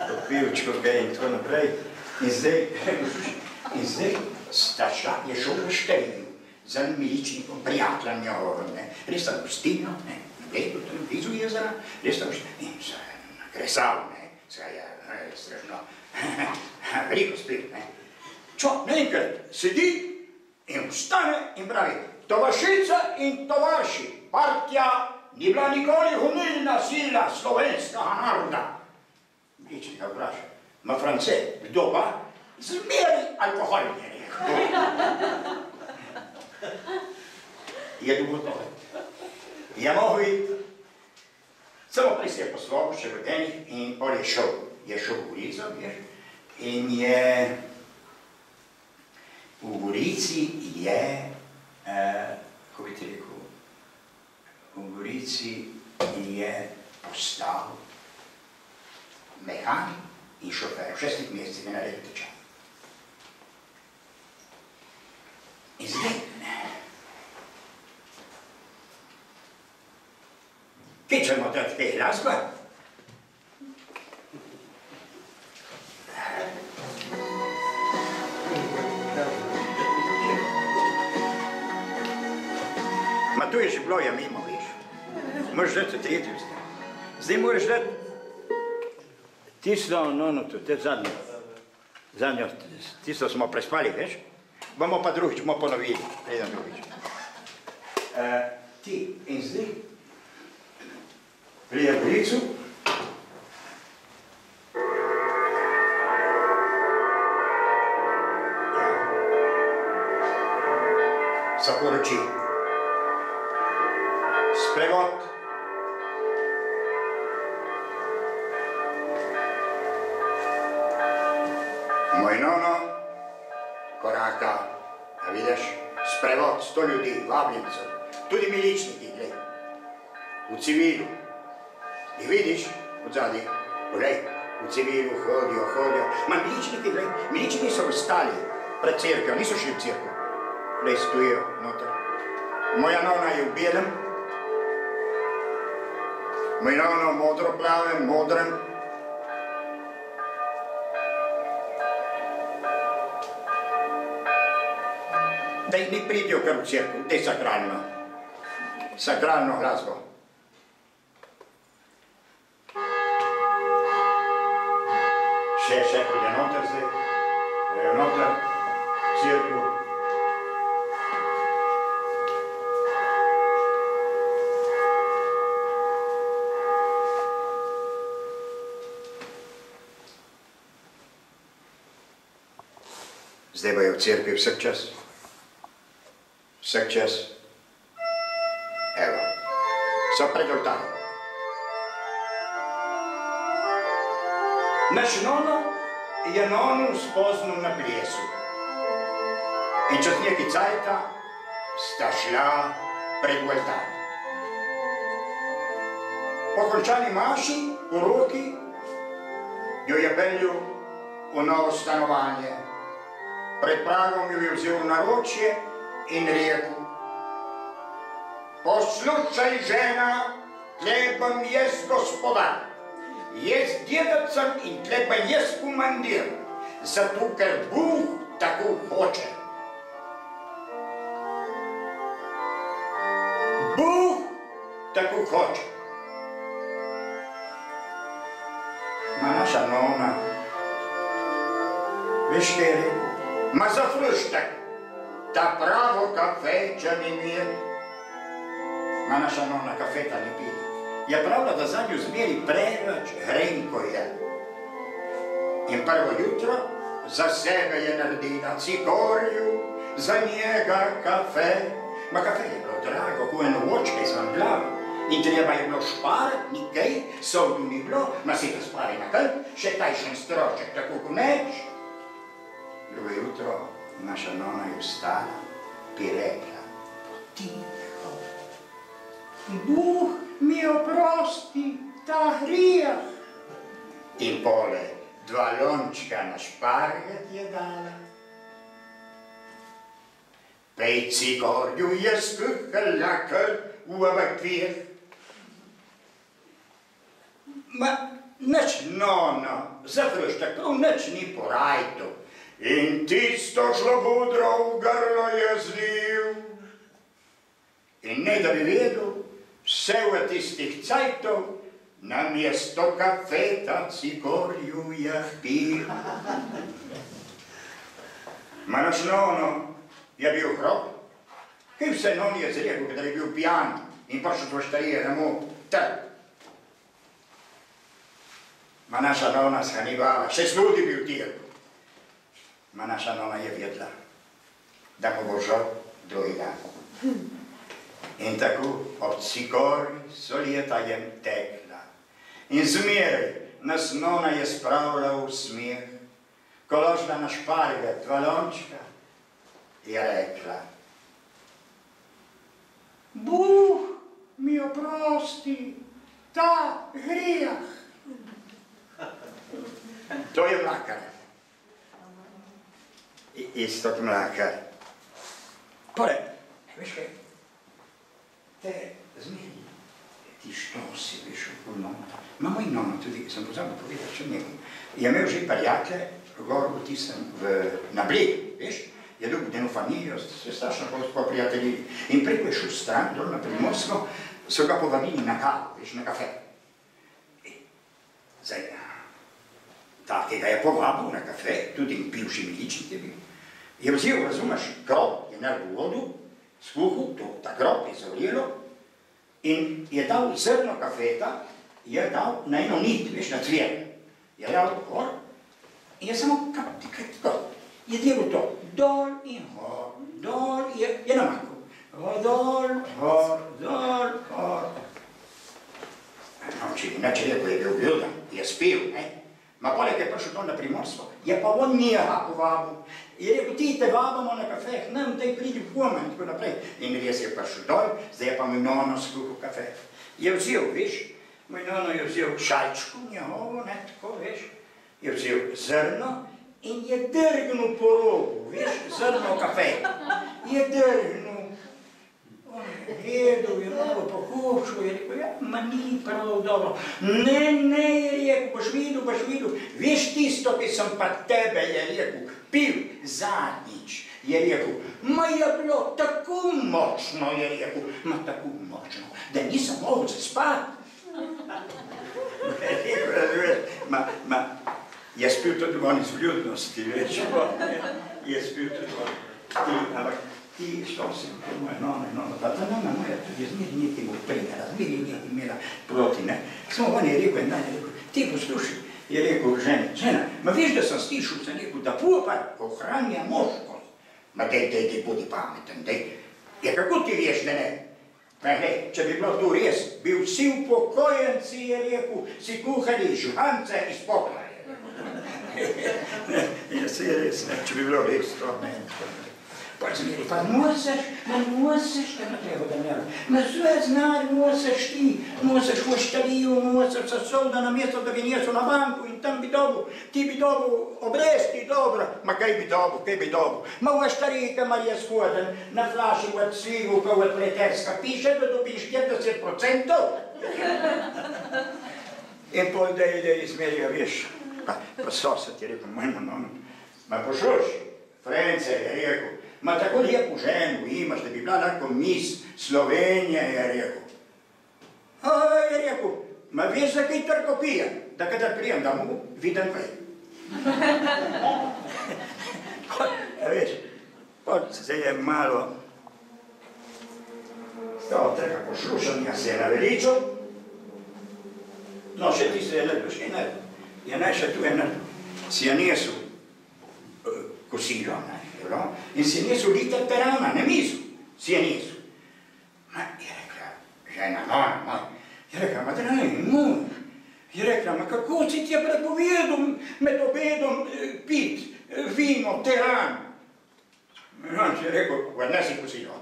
popivčko kaj in tako naprej. In zdaj sta šla, je šel v Štelju, za miličnikom, prijateljem njegovim, res sta gostilno, na Bledu, tam blizu jezera, res sta v Štelju, in se nagresal, se je strašno, veliko spet, Čo, naenkrat sedi in vstane in pravi, tovaršica in tovarši, partija ni bila nikoli humilna sila slovenskega naroda. Ličnik ga vpraša, ma France, kdo pa? Zmeri alkohol, je rekel. Je dogotovo. Je mogel iti, samo prej se je poslovil še v enih in on je šel v Gorico, in je v Gorici je Kako bi ti rekel, v Gorici je postal mehanik in šofer, v 6 mesecih je naredil tečaj. In zdaj, kje ćemo dati te glasba? Ma tu je že bilo, ja mimo, viš. Moraš dati tretjo zdaj. Zdaj moraš dati tisto nonoto, te zadnjo, tisto smo prespali, veš? Bomo pa drugič, bomo ponovili, preden drugič. Ti in zdaj prijem blicu. Zaporoči. Sprevod. Moj nono koraka, a vidiš, sprevod 100 ljudi, vabljencev, tudi miličniki, gled, v civilu. I vidiš, odzadi, gled, v civilu hodijo. Ma miličniki, gled, miličniki so ostali pred cerkev, niso šli v cerkev. Gled, stojijo noter. Moja nona je v belem, moj nono modro-plavem, modrem. Da jih ne pridijo kar v cerkev, te sakralno glasbo. Še hodijo noter zdaj, grejo noter, v cerkev. Zdaj bojo v cerkvi vsak čas. Vsak čas. Evo. So pred oltarjem. Naš nono je nonu spoznal na plesu. In čez nekaj cajta sta šla pred oltarjem. Po končani maši, v roki, jo je peljal v novo stanovanje. Pred pragom jo je vzel v naročje in rekel: Poslušaj, žena, tle bom jaz gospodar, jaz dedacem in tle bom jaz komandir, zato ker Bog tako hoče. Bog tako hoče. Ma naša nona, veš kaj je rekel? Ma za fruštek, ta pravo kafe, če mi mir. Ma naša nona kafeta ne pije. Je pravila, da za njo zmeri preveč grenko je. In prvo jutro za sebe je naredila cikorju, za njega kafe. Ma kafe je bilo drago, ko eno vočke izvan glave. In treba je bilo šparati, nikaj, soldu ni bilo, ma si to spravi na kl, še tajšen stroček, tako ko neč. Drugo jutro naša nona je vstala, bi rekla: Potiho, Bog mi oprosti ta grijeh. In pole 2 lončka na šparget je dala. Pej cikorju je skuhala kar v obakvih. Ma nič nono, za fruštek, prav nič ni porajto. In tisto šlobudro v grlo je zlil. In ne da bi vedel, vse v tistih cajtov namesto kafeta cikorju je pil. Ma naš nono je bil hrob. Kaj vse non je zrekel, kadar je bil pijan in prišel do štarije, da mu trg. Ma naša nona shanivala, še sludi bil tir. Ma naša nona je vedla, da mu bo žal drugi dan. In tako ob cikori so leta jem tekla. In zmeraj nas nona je spravila v smeh. Ko ložila na šparget 2 lončka, je rekla: Bog mi oprosti ta grijah. To je Mlakar. Istok Mlakar. Pored, veš kaj, te zmeri, ti što si veš v nota. Ma moj nona tudi, sem pozabil povedati še njemu, je imel že prijatelje, gor v tisem, na Blegu, veš, je dobil eno familijo, se strašno prijatelji. In preko je šel stran, dol na Primorsko, so ga povabili na kavo, veš, na kafe. Zdaj, takega je povabil na kafe, tudi bivši miličnik je bil. Je vzel, razumeš, grob, je naredil vodu, skuhal, ta grob je zavrelo in je dal zrno kafeta, je dal na eno nit, veš, na cvijer. Je dal gor in je samo tako, je delal to, dol in gor, dol, je namakal. Dol, gor, dol, gor. Inače rekel je bil Vildan, je spil, ne? Ma poleg je prišel dol na Primorsko, je pa on njega povabil. Je rekel, ti te vabamo na kafeh, nam te pridi v kome in tako naprej. In res je prišel dol, zdaj je pa moj nono skuhal kafe. Je vzel, veš, moj nono je vzel šajčku njegovo, ne, tako, veš, je vzel zrno in je drgnul po robu, veš, zrno kafeja. Je drgnul. On je gledal, je malo pokušal, je rekel, ja, ma ni prav dobro. Ne, je rekel, boš videl, veš tisto, ki sem pa tebe, je rekel, pil zadnjič, je rekel, ma je bilo tako močno, je rekel, ma tako močno, da nisem mogel zaspati. Je spil tudi on iz vljudnosti, veš, je spil tudi on, ampak ti što si, moja nona, pa ta nona moja tudi zmeri niti mu prijela, zmeri niti imela proti, ne. Samo on je rekel, ti poslušaj, je rekel žena, ma veš, da sem stišel, sem rekel, da popar ohranja moškost. Ma dej, budi pameten, dej. Ja, kako ti veš, da ne? Pa glej, če bi bilo to res, bi vsi upokojenci, je rekel, si kuhali žuhance iz pokla. Ja, se je res, ne, če bi bilo res, to ne. Pa zmeri, pa nosiš, da ne treba, da ne. Ma sve znari nosiš ti, nosiš v štaliju, nosiš sa solda na mjesto, da bi nijesu na banku in tam bi dobil, ti bi dobil obresti, dobro. Ma kaj bi dobil? Ma v štaliji, kamar je skoden, na flaši v cvigu, kao v pleterska, piše, da dobiš 40%. In pol da ide izmerijo, veš, pa sosed je rekel, ma pošloši, France je rekel, ma tako lijepu ženu imaš, da bi bila lahko mis Slovenije, je rekel. Je rekel, ma veš, za kaj trko pijem, da kadar prijem domov, vidim prej. Veš, se je malo tega poslušanja se je naveličal, no, še ti se je naredil, še naredil. Je najša tu ena, si je nesel kosilo, in si je nesel liter perana, na mizu, si je nesel. Je rekla, žena, nona, je rekla, ma dragi muž, je rekla, ma kako si ti je prepovedal med obedom pit vino, teran. On si je rekel, odnesi kosilo.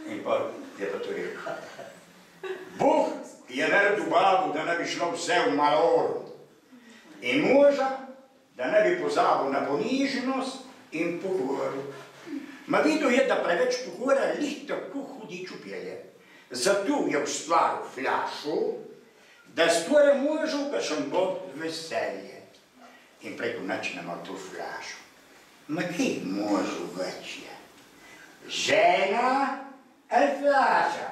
In pa je pa to rekel. Bog je naredil babu, da ne bi šlo vse v maloru. In moža, da ne bi pozabil na ponižnost in pokoru. Ma videl je, da preveč pokora lih tako hudič upjelje. Zato je ustvaril flašu, da stvore možu, pa še bo veselje. In preko noči nama to flašu. Ma kaj možu več je? Žena ali flaša?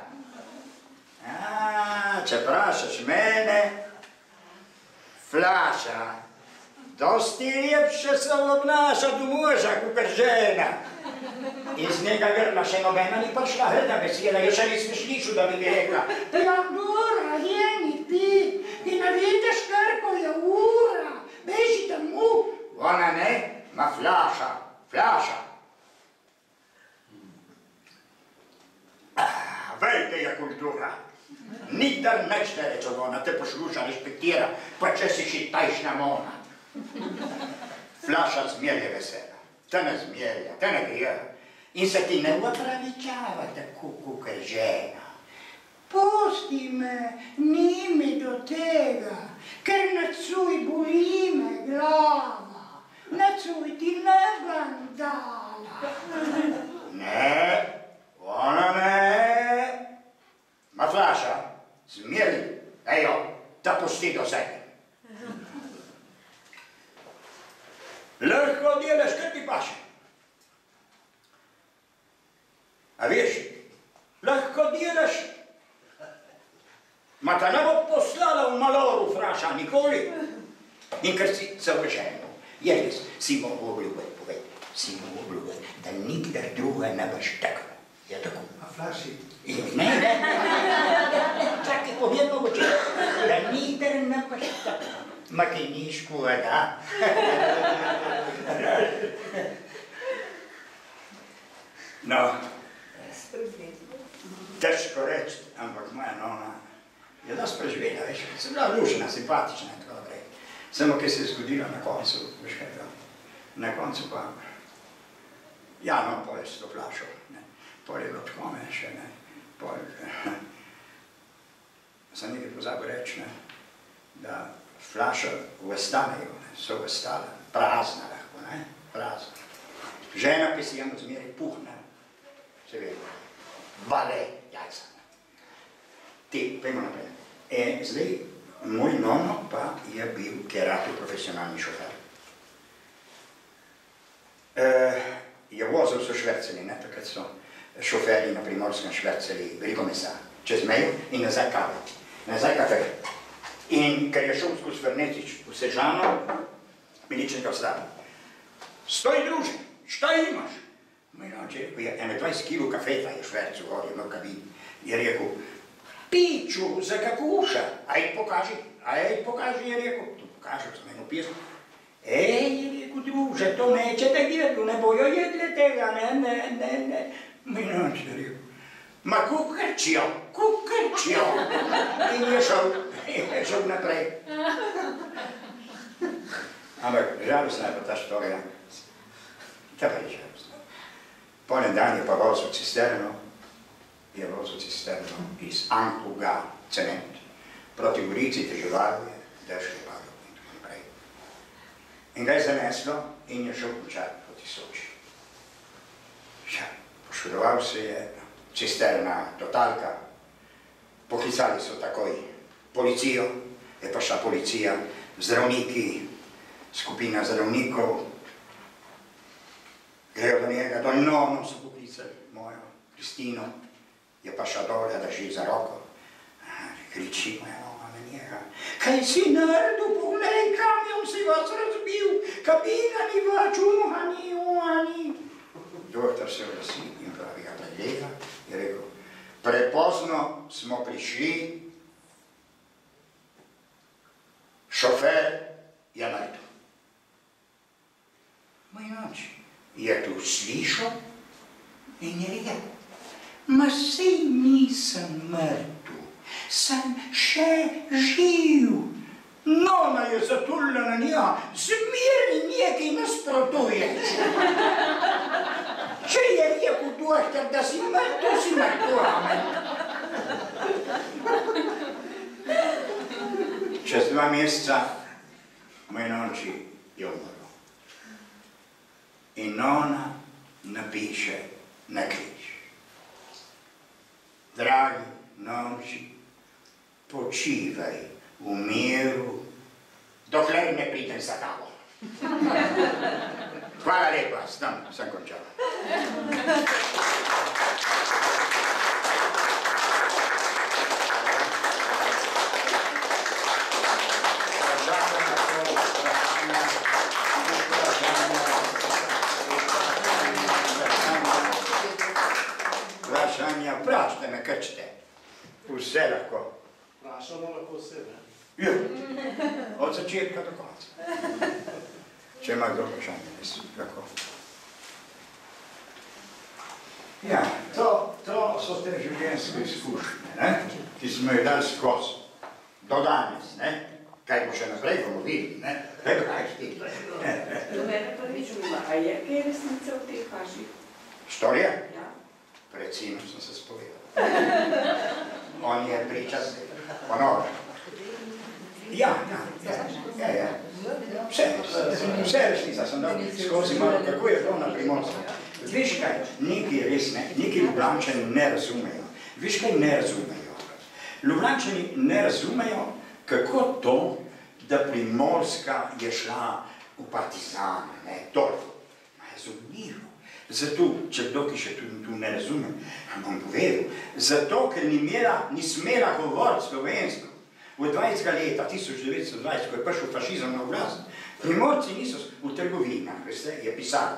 Če prašaš mene, flaša, dosti lepše se obnaša do moža, kakor žena. Iz njega grla še nobena ni prišla, da beseda, je še nisem slišal, da bi mi rekla, ja, Dora, jeni, pi, ti ne vidiš, kako je ura, beži domov. Ona ne, ma flaša. Velika je kultura. Nikdar neč ne reče ona, te posluša, respektira, pa če si še tajšnja mona. Flaša zmer je vesela. te ne zmerja, te ne grije. In se ti ne opravičava tako, kakor žena. Pusti me, ni mi do tega, ker nocoj boli me glava, nocoj ti ne bom dala. Ne, ona ne. Matlaša, zmeri, ejo, da pusti do sebe. Lahko delaš, kar ti paše. A veš, lahko delaš, ma te ne bo poslala v Maloru, Fraša, nikoli. In ker si zavrženil, je res, si mu obljubiti, povej, si mu obljubiti, da nikdar druga ne boš tako. Je tako? A Flaši? Ne, čakaj, povem mogoče, da nikdar ne boš tako. Ma ti ni škoda. No, težko reči, ampak moja nona je dosti preživela, veš, sem bila lušena, simpatična in tako naprej. Samo, kaj se je zgodilo na koncu, veš kaj to? Na koncu pa, ja, no, pol je s to Flašo, ne, pol je bilo tako me še, ne, pol, sem nekaj pozabil reči, ne, da Flaša v Estaneju, ne, so v Estale, prazna lahko, ne, prazna. Žena, ki si jemo zmeri puhne, se vedno, vale jajca. Ti, pojmo naprej. Zdaj, moj nono pa je bil kerato profesionalni šofer. Je vozil so šverceli, ne, takrat so šoferji na Primorskem šverceli veliko mesa, čez mejo in nazaj kavo, nazaj kafe. In ker je šel skozi Frnetič v Sežano, mi nič nekaj vstavil. Stoj, druže, šta imaš? Moj noče je rekel, 21 kilo kafeta je švercu gor, je imel kabin. Je rekel, piču, za kakuša, aj pokaži, je rekel, to pokažem za meno pismo. Je rekel, druže, to nećete jedlu, ne bojo jedle tega, ne. Mi noče je rekel, ma kukrčijo. In je šel naprej. Ampak žalostna je pa ta štorija. Ta pa je žalostna. Ponen dan je pa vozil cisterno, iz Ankluga cement. Proti Gorici teževal je, dež je padel in tako naprej. In ga je zaneslo in je šel končati proti Soči. Poškodoval se je, cisterna totalka, poklicali so takoj policijo, je pa šla policija, zdravniki, skupina zdravnikov, grejo do njega, do nono so poklicali mojo Kristino, je pa šla dole, drži za roko, kriči moja nona na njega, kaj si naredil, poglej, kamion si vas razbil, kabina ni več, uhani. Doktor se vlasi in pravi ga pregleda, je rekel, prepozno smo prišli, šofer je mrtev. Moj noč je tu slišal in je rekel, ma sej nisem mrtev, sem še živ. Nona je zatulila na njega, zmeri nekaj nasprotuje. Če je rekel doktor, da si mrtev, si mrtev, amen. Čez 2 meseca moj noči je umrl. In nona napiše na križ. Dragi noči, počivaj v miru, dokler ne pridem za tabo. Hvala lepa, sem končala. Vprašanja, vprašajte me, krčite. Vse lahko. Vprašamo lahko vse, ne? Ja, od začetka do konca. Če ima kdo vprašanje, lahko. Ja, to so te življenjske izkušnje, ne? Ki smo jih dali skozi. Do danes, ne? Kaj bo še naprej, bomo videli, ne? To mene prvič ima, a je kaj resnica v teh vaših? Štorija? Ja. Pred sinom sem se spovedal. On je priča ponovno. Ja. Vse resnica sem dal skozi malo, kako je to na Primorskem. Veš kaj, neki res ne, neki Ljubljančani ne razumejo. Veš kaj ne razumejo? Ljubljančani ne razumejo, kako to, da Primorska je šla v partizane, ne, to je razumljivo. Zato, če kdo, ki še tu ne razume, bom povedal, zato, ker ni smela govoriti slovensko. V 20. leta 1920, ko je prišel fašizem na oblast, Primorci niso v trgovinah, veste, je pisalo,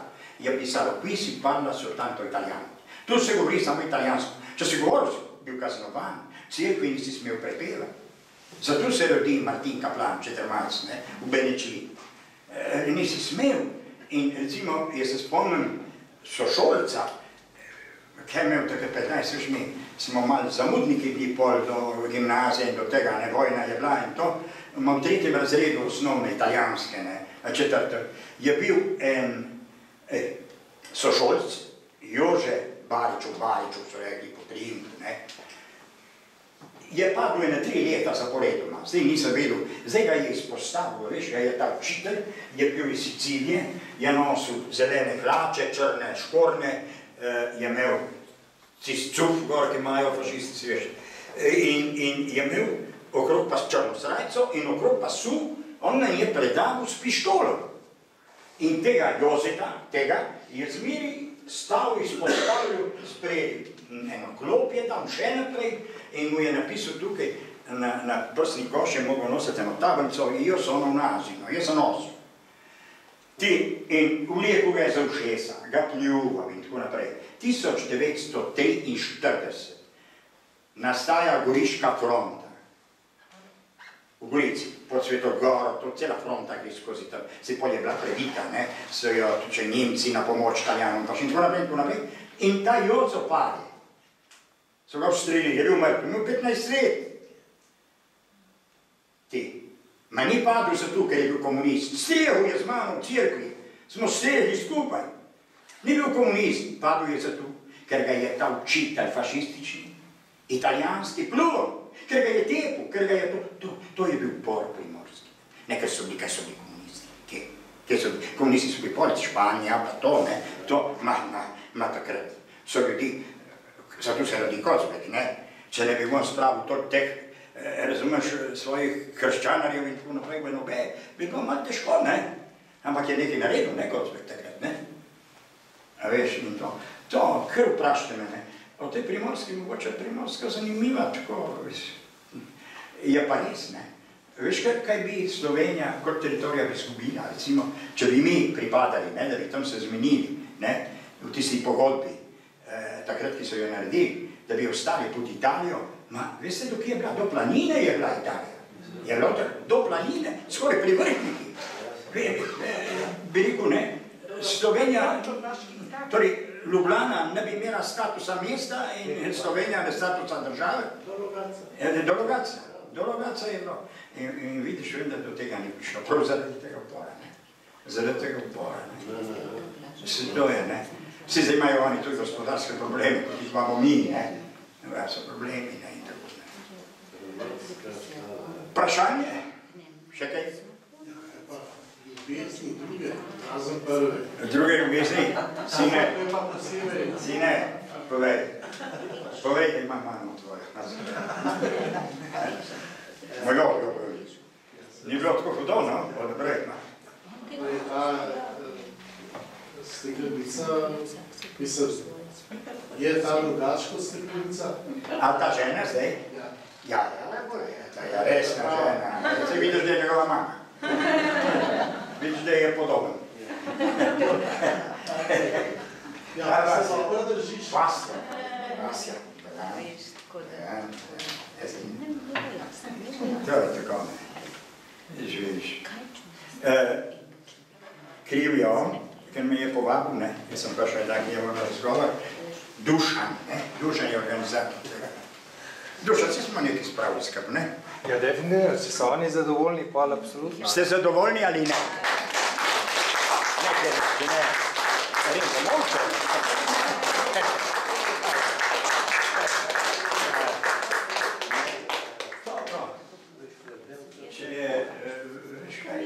qui si parla soltanto italiano. Tu se govori samo italijansko. Če si govoril, si bil kaznovan, cerkvi nisi smel prepevati. Zato se rodi Martin Kaplan, Četrmalc, v Benečiji. Nisi smel. In recimo, jaz se spomnim sošolca, ki je imel takrat 15, veš mi, smo malo zamudniki bili pol do gimnazije in do tega, ne, vojna je bila in to. V 3. razredu osnovne italijanske, ne, 4. je bil en sošolc, Jože Bariču so rekli po Trimtu, ne. Je padlo na 3 leta zaporedoma, zdaj nisem vedel, zdaj ga je izpostavil, veš, ga je ta učitelj, je bil iz Sicilije, je nosil zelene hlače, črne škorne, je imel cuf gor, ki imajo fašistici, veš, in je imel okrog pa s črno srajco in okrog pasu, on nam je predaval s pištolom. In tega Jozeta, je zmeri stal izpostavil spredi. Eno klop je dal še naprej in mu je napisal tukaj, na prsni koš je mogel nositi eno tablico, io sono un asino, jaz sem nosil. In vlekel ga je za ušesa, ga pljuval in tako naprej. 1943 nastaja Goriška fronta. V Gorici, pod Svetogoro, to cela fronta gre skozi tam, se pol je bila prebita, ne, so jo tudi Nemci na pomoč Italijanom, pa še in tako naprej. In ta Jozo pade. So ga ustrelili, je bil mrtv, imel 15 let. Ma ni padel zato, ker je bil komunist. Streljal je z mano v cerkvi, smo streljali skupaj. Ni bil komunist, padel je zato, ker ga je ta učitelj fašistični, italijanski pljuval. Ker ga je tepil, ker ga je to je bil por primorski. Ne, ker so bili komunisti. Komunisti so bili polici, Španija, pa to, ne, to, ma takrat. So ljudi, zato se rodi Kozbek, ne, če ne bi on spravil to teh, razumeš, svojih krščanarjev in tako naprej, bi bilo malo težko, ne, ampak je nekaj naredil, ne, Kozbek takrat, ne. A veš, in to, kar vprašajte me, ne. O tej Primorski, mogoče Primorska zanimiva, tako, je pa res, ne. Veš, kaj bi Slovenija kot teritorija bi izgubila, recimo, če bi mi pripadali, ne, da bi tam se zmenili, ne, v tisti pogodbi, takrat, ki so jo naredili, da bi ostali pod Italijo, ma, veste, do kje je bila? Do Planine je bila Italija. Je bilo tako, do Planine, skoraj pri Vrhniki. Bi rekel, ne, Slovenija, torej, Ljubljana ne bi imela statusa mesta in Slovenija ne statusa države. Do Logatca je bilo. In vidiš, vem, da do tega ni prišlo. Prav zaradi tega upora, ne. Zaradi tega upora, ne. To je, ne. Vsi zdaj imajo oni tudi gospodarske probleme, kot jih imamo mi, ne. Ja, so problemi, ne, in tako, ne. Vprašanje? Še kaj? Ljubezni druge, razen prve. Druge ljubezni? Sine, povej. Povej, da ima mamo tvoje. Mojlo, jo povej. Ni bilo tako hudo, no? Odbrej, no? Steklenica, mislim, je ta drugačko steklenica? A ta žena zdaj? Ja, ta je resna žena. Se vidiš, da je njegova mama. Vidiš, da je podoben. Ja, se lahko držiš. Vasja. To je tako, ne. Živiš. Kriv je on, ker me je povabil, ne. Jaz sem prišel tak njemu na razgovor. Dušan, ne. Dušan je organizator tega. Dušan, si smo nekaj spravili skrb, ne. Ja, definitivno, če so oni zadovoljni, pa absolutno. Ste zadovoljni ali ne? Če ne, res za molče.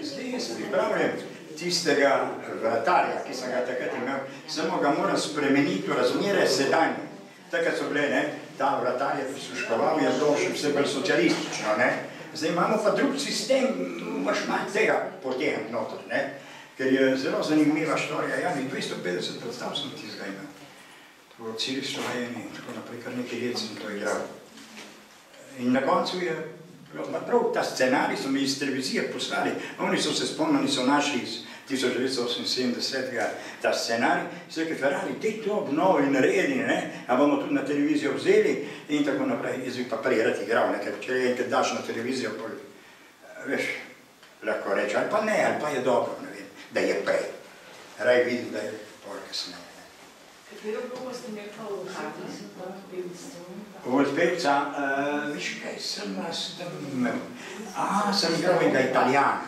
Zdaj jaz pripravljam tistega vratarja, ki sem ga takrat imel, samo ga moram spremeniti v razmere sedanje. Takrat so bile, ne, ta vratar je prisluškoval, je to še vse bolj socialistično, ne. Zdaj imamo pa drug sistem, imaš manj tega potegniti noter, ne. Ker je zelo zanimiva štorija, ja, 250 predstav sem tistega imel. V celi Sloveniji in tako naprej, kar nekaj let sem to igral. In na koncu je prav ta scenarij so mi iz televizije poslali, oni so se spomnili, so našli iz 1978 ta scenarij, so rekli, Ferrari, te to obnovi naredi, ne, a bomo tudi na televizijo vzeli in tako naprej. Jaz bi pa prej rad igral, ne, ker če enkrat daš na televizijo, veš, lahko reči, ali pa ne, ali pa je dobro, ne vem, da je prej. Raj vidim, da je pol kasneje. Katero vlogo ste imeli pa v Hartmansu? Od pevca, veš kaj sem nas tam imel? Sem igral enega Italijana.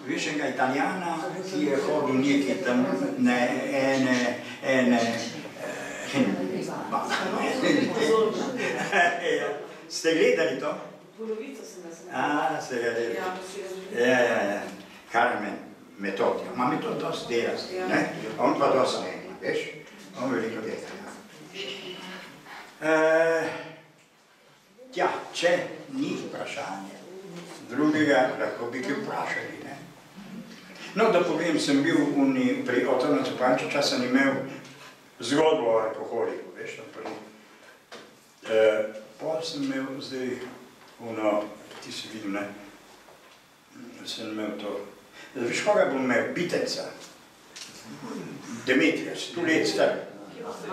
Veš enega Italijana, ki je hodil nekaj tam, Ste gledali to? Polovico sem nas Ste gledali. Ja. Carmen Metod. Ma Metod dosti dela, ne? On pa dosti ne, veš? On veliko dela. Tja, če ni vprašanje drugega, lahko bi ki vprašali, ne? No, da povem, sem bil pri Otona Zupančiča, sem imel zgodbo o alkoholiku, veš, naprej. Pol sem imel zdaj, ti si videl, ne? Sem imel to. Veš, koga bom imel? Bitenca. Demetrija, 100 let star.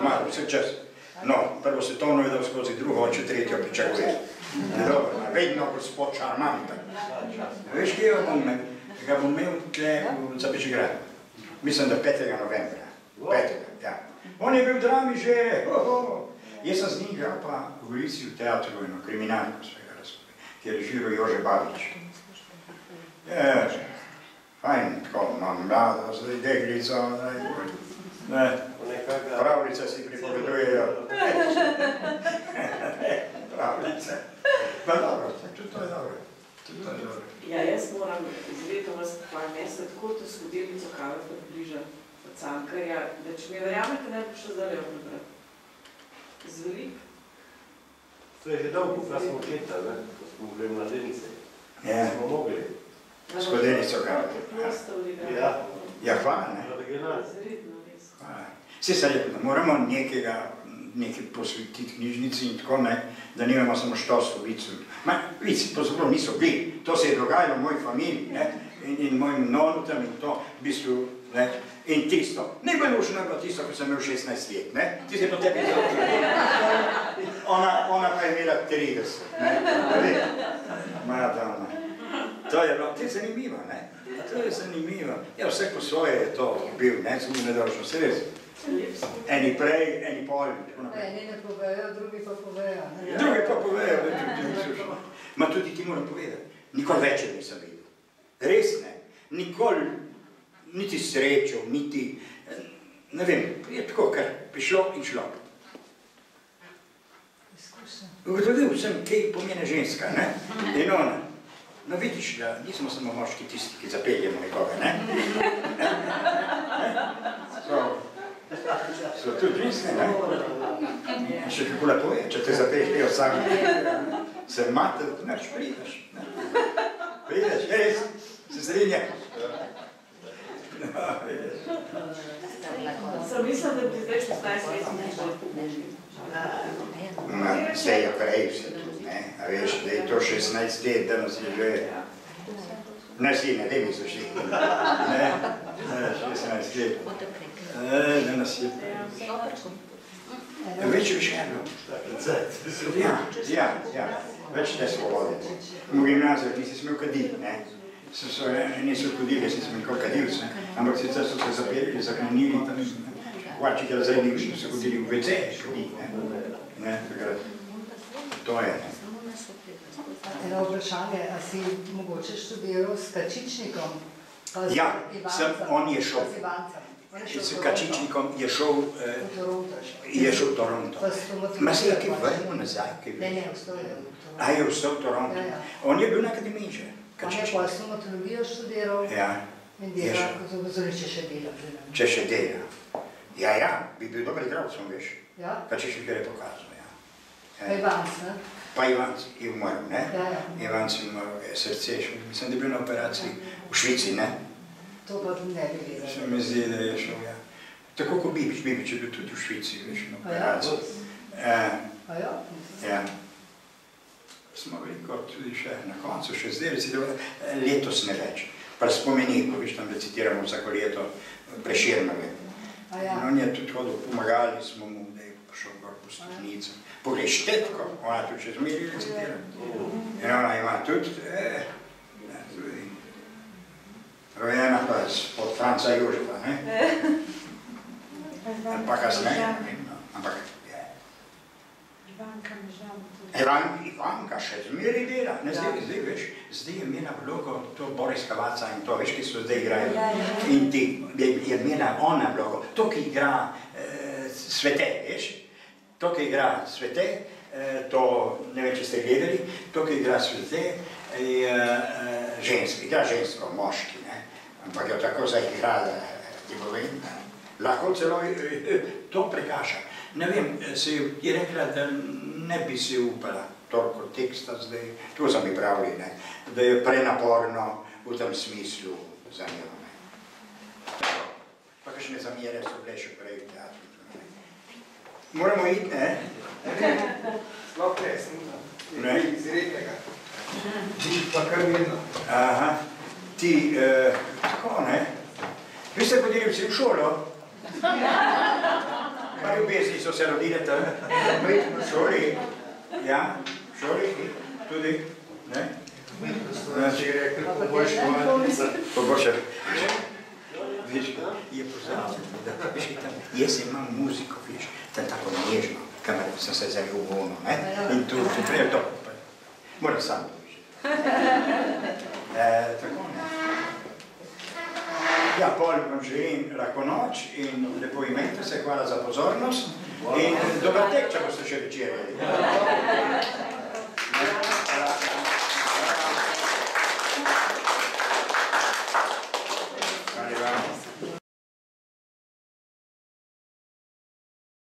Malo, vse čas. No, prvo svetovno vedel skozi drugo, oče tretjo pričakuje. Dobro, vedno gospod Šarman. Veš, kje ga bom imel? Ga bom imel tle za Bežigrad. Mislim, da 5. novembra. 5. ja. On je bil v drami že, Jaz sem z njim igral pa v Gorici v teatru eno kriminalko svega razpovedja, ki je režiral Jože Babič. Fajn, tako, imam mlado, zdaj deglico, pravljice si pripovedujejo. Pravljice. Pa dobro, tudi to je dobro. Ja, jaz moram izvedeti vas par mesec, tako to skodelico kave približa od Cankarja, da če mi verjamete, ne bi šlo zdaj prebrati. Zvelik? To je že dolgo, ko smo četali, ko smo bili mladenice. Ja. Smo mogli. Skodelico kave. Ja, hvala, ne? Hvala. Vse se je, moramo nekaj posvetiti knjižnici in tako, ne, da nimamo samo štosto vicu. Ma, vici, pravzaprav niso bili. To se je dogajalo v moji familiji, ne, in mojim nonutam in to, v bistvu, ne, in tisto. Najbolj lušno je bilo tisto, ko sem imel 16 let, ne, ti se je po tebi zaučil. Ona pa je imela 30, ne, moja dana. To je bilo, to je zanimivo, ne, to je zanimivo. Ja, vse po svoje je to bil, ne, samo nedolžno, se res. Eni prej, eni pol. Eni ne povejo, drugi pa povejo. Drugi pa povejo. Ma tudi ti moram povedati, nikoli več nisem videl. Res ne. Nikoli, niti srečo, niti, ne vem, je tako, kar prišlo in šlo. Ugotovil sem, kaj pomeni ženska, ne? In ona. No vidiš, da nismo samo moški tisti, ki zapeljemo nekoga, ne? So tudi ženske, ne? Še kako lepo je, če te zapeljejo sami, se mater, neč prideš. Prideš, res, se strinja. Sem mislila, da bi zdaj 16 let Zdaj je prej vse tudi, ne? A veš, da je to 16 let, da nas je že... Ne si, ne, da misliš ti. Ne, 16 let. Da nas je... Več je še eno. Ja, več te svobode. V gimnaziju nisi smel kaditi, ne? Niso kadili, jaz nisem nikoli kadilc, ampak sicer so se zapeljali, zaklenili tam in hvačih je zdaj nič, so hodili v WC kaditi, ne? To je, ne? eno vprašanje, a si mogoče študiral s Kačičnikom? Ja, on je šel. S Kačičnikom je šel v Toronto. Ma se je kaj vrnil nazaj? Ne, ostal je v Toronto. A je ostal v Toronto? On je bil na akademiji že. On je pa stomatologijo študiral in dela, če še dela. Če še dela. Ja, bi bil dober igralec, veš. Ja? Kačičnik je pokazal, ja. Pa Ivanc, ne? Pa Ivanc je umrl, ne? Ja. Ivanc je umrl, srce, mislim, da je bil na operaciji v Švici, ne? To pa ne bi vedel. Se mi zdi, da je šel, ja. Tako kot Bibič je bil tudi v Švici, veš, na operaciji. A ja? Ja. Smo veliko tudi še na koncu, še zdaj, letos ne več. Pa spomenikov, veš, tam recitiramo vsako leto Prešernove. On je tudi hodil, pomagali smo mu, da je prišel gor po stopnicah. Poglej, Štetko, ona tudi še zmeri recitira. In ona ima tudi, rojena pa od Franca Jožefa, ne? Pa kasneje, ampak, Ivanka še zmeri dela, ne, zdaj veš, zdaj je imela vlogo to Boris Kavaca in to, veš, ki so zdaj igrajo. In ti, je imela ona vlogo, to, ki igra Svete, veš, to, ki igra Svete, to, ne vem, če ste gledali, to, ki igra Svete, je ženski, igra žensko, moški, ne, ampak jo tako zaigrala, ti povem, lahko celo to prekaša. Ne vem, se je rekla, da ne bi si upala toliko teksta zdaj, to so mi pravili, ne, da je prenaporno v tem smislu za njo. Pa kakšne zamere so bile še prej v teatru. Moramo iti, ne? Sploh ne, sem izreknega. Ti pa kar vedno. Aha, ti, tako, ne? Vi ste hodili vsi v šolo? Pa ljubezni so se rodile tam, v šoli, ja, v šoli, tudi, ne? Če je rekel, ko boš škovalnica. Ko boš, veš, je pozabil, da, veš, jaz imam muziko, veš, tam tako nježno, kamar sem se zaljubil ono, ne? In tu prej to, moram sam dožiti. Tako, ne? Ja, pol vam želim lahko noč in lepo imejte se, hvala za pozornost in dober tek, če boste še večerjali.